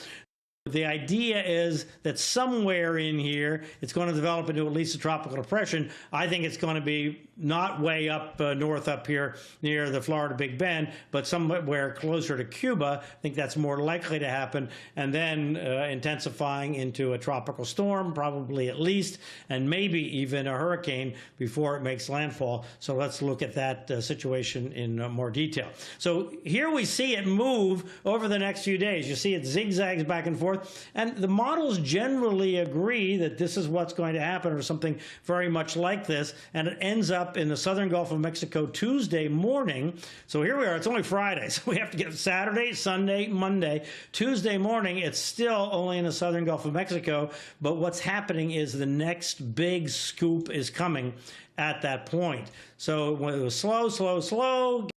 The idea is that somewhere in here, it's going to develop into at least a tropical depression. I think it's going to be not way up north up here near the Florida Big Bend, but somewhere closer to Cuba. I think that's more likely to happen, and then intensifying into a tropical storm, probably at least, and maybe even a hurricane before it makes landfall. So let's look at that situation in more detail. So here we see it move over the next few days. You see it zigzags back and forth. And the models generally agree that this is what's going to happen, or something very much like this. And it ends up in the southern Gulf of Mexico Tuesday morning. So here we are. It's only Friday. So we have to get Saturday, Sunday, Monday. Tuesday morning, it's still only in the southern Gulf of Mexico. But what's happening is the next big scoop is coming at that point. So when it was slow,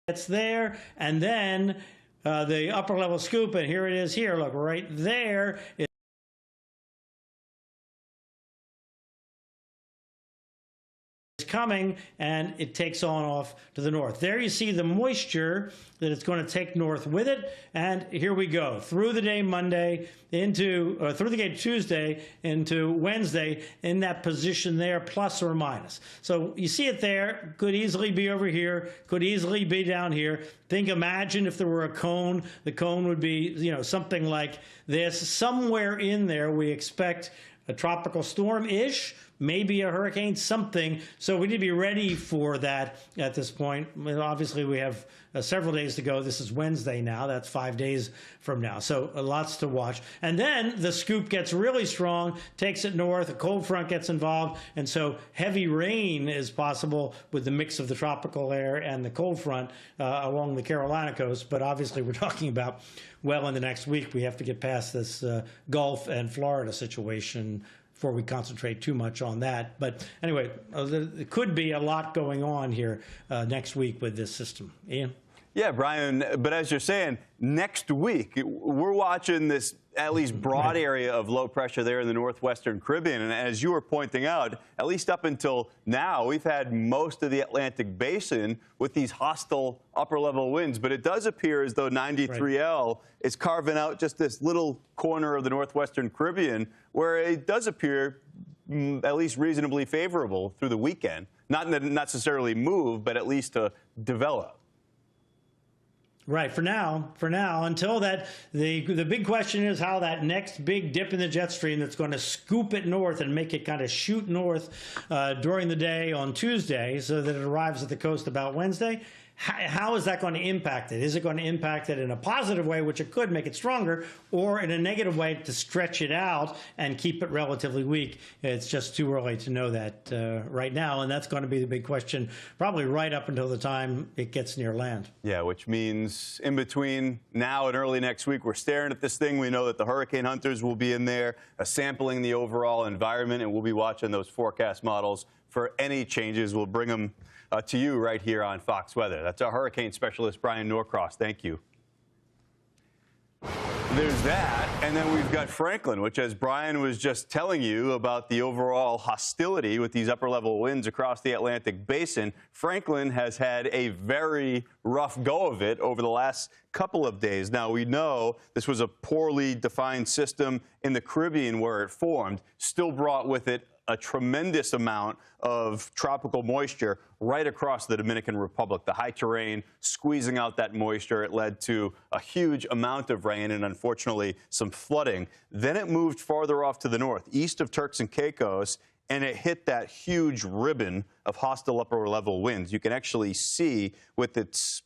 it's there, and then the upper level scoop, and here it is here. Look, right there. Coming, and it takes on off to the north. There you see the moisture that it's going to take north with it, and here we go through the day Monday into through the day Tuesday into Wednesday in that position there, plus or minus. So you see it there, could easily be over here, could easily be down here. Imagine if there were a cone. The cone would be, you know, something like this. Somewhere in there we expect a tropical storm-ish, maybe a hurricane, something. So we need to be ready for that at this point. Obviously, we have several days to go. This is Wednesday now. That's 5 days from now. So lots to watch. And then the scoop gets really strong, takes it north. A cold front gets involved. And so heavy rain is possible with the mix of the tropical air and the cold front along the Carolina coast. But obviously, we're talking about well in the next week. We have to get past this Gulf and Florida situation before we concentrate too much on that. But anyway, there could be a lot going on here next week with this system. Ian? Yeah, Brian, but as you're saying, next week, we're watching this at least broad area of low pressure there in the northwestern Caribbean. And as you were pointing out, at least up until now, we've had most of the Atlantic basin with these hostile upper level winds. But it does appear as though 93L is carving out just this little corner of the northwestern Caribbean where it does appear at least reasonably favorable through the weekend. Not necessarily move, but at least to develop. Right, for now, until that, the big question is how that next big dip in the jet stream that's going to scoop it north and make it kind of shoot north during the day on Tuesday so that it arrives at the coast about Wednesday. How is that going to impact it? Is it going to impact it in a positive way, which it could make it stronger, or in a negative way to stretch it out and keep it relatively weak? It's just too early to know that right now, and that's going to be the big question probably right up until the time it gets near land. Yeah, which means in between now and early next week, we're staring at this thing. We know that the hurricane hunters will be in there sampling the overall environment, and we'll be watching those forecast models for any changes. We'll bring them to you right here on Fox Weather. That's our hurricane specialist, Brian Norcross. Thank you. There's that, and then we've got Franklin, which, as Brian was just telling you about the overall hostility with these upper-level winds across the Atlantic basin, Franklin has had a very rough go of it over the last couple of days. Now, we know this was a poorly defined system in the Caribbean where it formed, still brought with it a tremendous amount of tropical moisture right across the Dominican Republic. The high terrain squeezing out that moisture. It led to a huge amount of rain and, unfortunately, some flooding. Then it moved farther off to the north, east of Turks and Caicos, and it hit that huge ribbon of hostile upper-level winds. You can actually see with its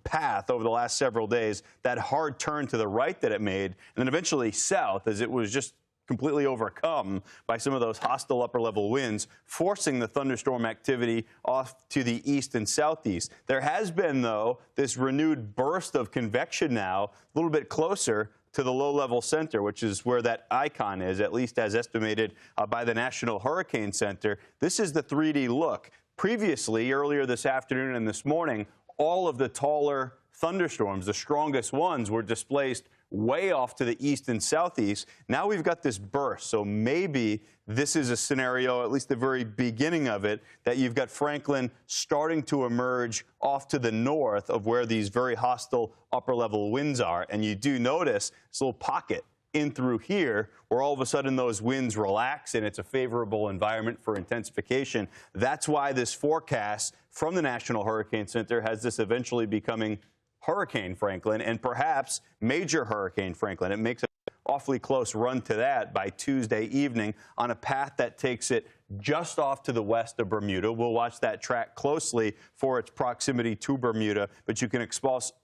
path over the last several days that hard turn to the right that it made, and then eventually south as it was just completely overcome by some of those hostile upper-level winds, forcing the thunderstorm activity off to the east and southeast. There has been, though, this renewed burst of convection now, a little bit closer to the low-level center, which is where that icon is, at least as estimated by the National Hurricane Center. This is the 3D look. Previously, earlier this afternoon and this morning, all of the taller thunderstorms, the strongest ones, were displaced way off to the east and southeast. Now we've got this burst, so maybe this is a scenario, at least the very beginning of it, that you've got Franklin starting to emerge off to the north of where these very hostile upper-level winds are. And you do notice this little pocket in through here where all of a sudden those winds relax and it's a favorable environment for intensification. That's why this forecast from the National Hurricane Center has this eventually becoming Hurricane Franklin and perhaps Major Hurricane Franklin. It makes an awfully close run to that by Tuesday evening on a path that takes it just off to the west of Bermuda. We'll watch that track closely for its proximity to Bermuda, but you can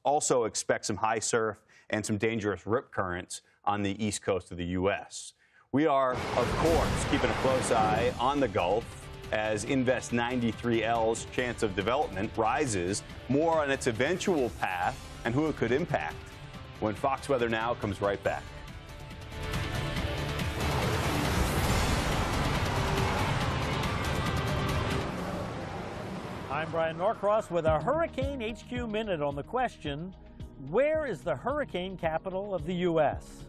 also expect some high surf and some dangerous rip currents on the east coast of the U.S. We are, of course, keeping a close eye on the Gulf as Invest 93L's chance of development rises, more on its eventual path and who it could impact when Fox Weather Now comes right back. I'm Brian Norcross with a Hurricane HQ Minute on the question, where is the hurricane capital of the U.S.?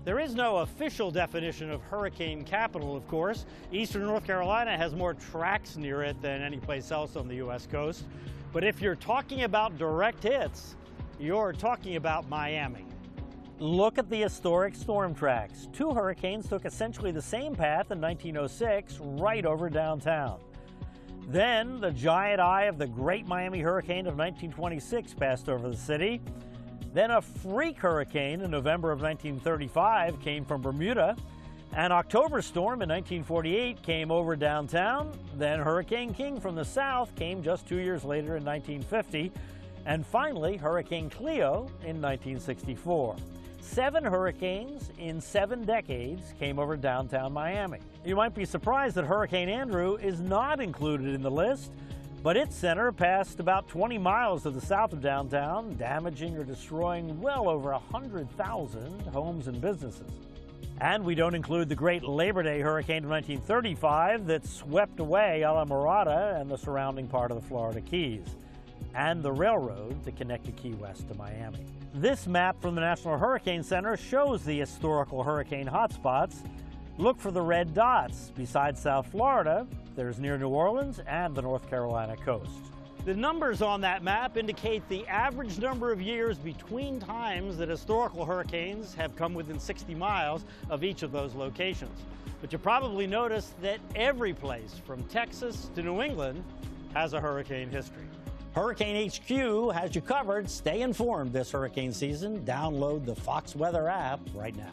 There is no official definition of hurricane capital, of course. Eastern North Carolina has more tracks near it than any place else on the U.S. coast. But if you're talking about direct hits, you're talking about Miami. Look at the historic storm tracks. Two hurricanes took essentially the same path in 1906 right over downtown. Then the giant eye of the Great Miami Hurricane of 1926 passed over the city. Then a freak hurricane in November of 1935 came from Bermuda. An October storm in 1948 came over downtown. Then Hurricane King from the south came just 2 years later in 1950. And finally, Hurricane Cleo in 1964. 7 hurricanes in 7 decades came over downtown Miami. You might be surprised that Hurricane Andrew is not included in the list, but its center passed about 20 miles to the south of downtown, damaging or destroying well over 100,000 homes and businesses. And we don't include the great Labor Day hurricane of 1935 that swept away Islamorada and the surrounding part of the Florida Keys, and the railroad that connected Key West to Miami. This map from the National Hurricane Center shows the historical hurricane hotspots. Look for the red dots. Besides South Florida, there's near New Orleans and the North Carolina coast. The numbers on that map indicate the average number of years between times that historical hurricanes have come within 60 miles of each of those locations. But you probably noticed that every place from Texas to New England has a hurricane history. Hurricane HQ has you covered. Stay informed this hurricane season. Download the Fox Weather app right now.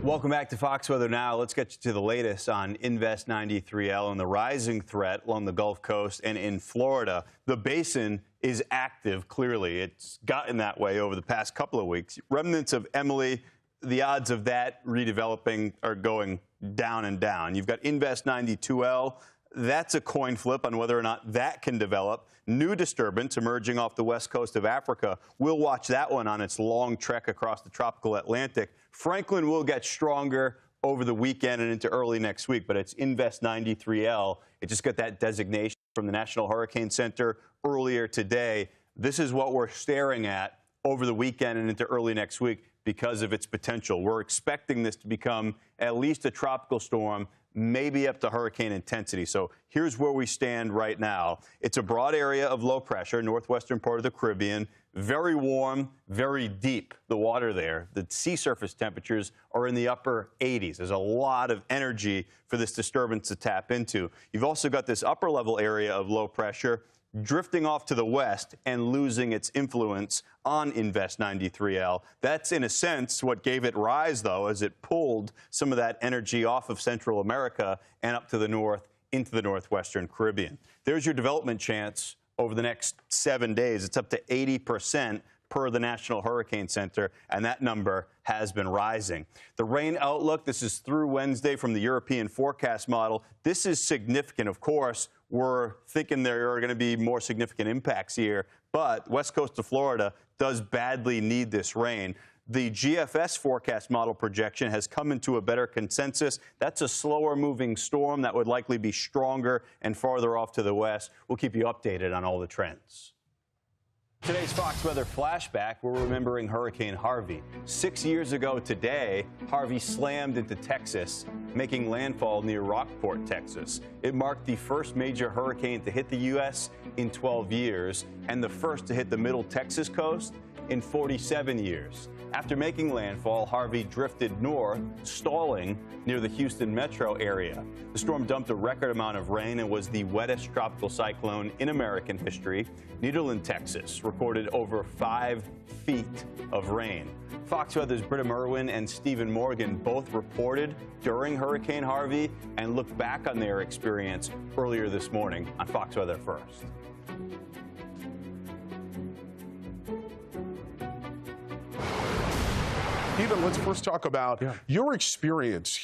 Welcome back to Fox Weather Now. Let's get you to the latest on Invest 93L and the rising threat along the Gulf Coast and in Florida. The basin is active, clearly. It's gotten that way over the past couple of weeks. Remnants of Emily, the odds of that redeveloping are going down and down. You've got Invest 92L. That's a coin flip on whether or not that can develop. New disturbance emerging off the west coast of Africa. We'll watch that one on its long trek across the tropical Atlantic. Franklin will get stronger over the weekend and into early next week, but it's Invest 93L. It just got that designation from the National Hurricane Center earlier today. This is what we're staring at over the weekend and into early next week because of its potential. We're expecting this to become at least a tropical storm, maybe up to hurricane intensity. So here's where we stand right now. It's a broad area of low pressure, northwestern part of the Caribbean. Very warm, very deep, the water there. The sea surface temperatures are in the upper 80s. There's a lot of energy for this disturbance to tap into. You've also got this upper level area of low pressure drifting off to the west and losing its influence on Invest 93L. That's, in a sense, what gave it rise, though, as it pulled some of that energy off of Central America and up to the north into the northwestern Caribbean. There's your development chance over the next 7 days. It's up to 80% per the National Hurricane Center, and that number has been rising. The rain outlook, this is through Wednesday from the European forecast model. This is significant, of course. We're thinking there are going to be more significant impacts here, but west coast of Florida does badly need this rain. The GFS forecast model projection has come into a better consensus. That's a slower moving storm that would likely be stronger and farther off to the west. We'll keep you updated on all the trends. Today's Fox Weather Flashback, we're remembering Hurricane Harvey. 6 years ago today, Harvey slammed into Texas, making landfall near Rockport, Texas. It marked the first major hurricane to hit the U.S. in 12 years and the first to hit the middle Texas coast in 47 years. After making landfall, Harvey drifted north, stalling near the Houston metro area. The storm dumped a record amount of rain and was the wettest tropical cyclone in American history. Nederland, Texas, recorded over 5 feet of rain. Fox Weather's Britta Merwin and Stephen Morgan both reported during Hurricane Harvey and looked back on their experience earlier this morning on Fox Weather First. Stephen, let's first talk about your experience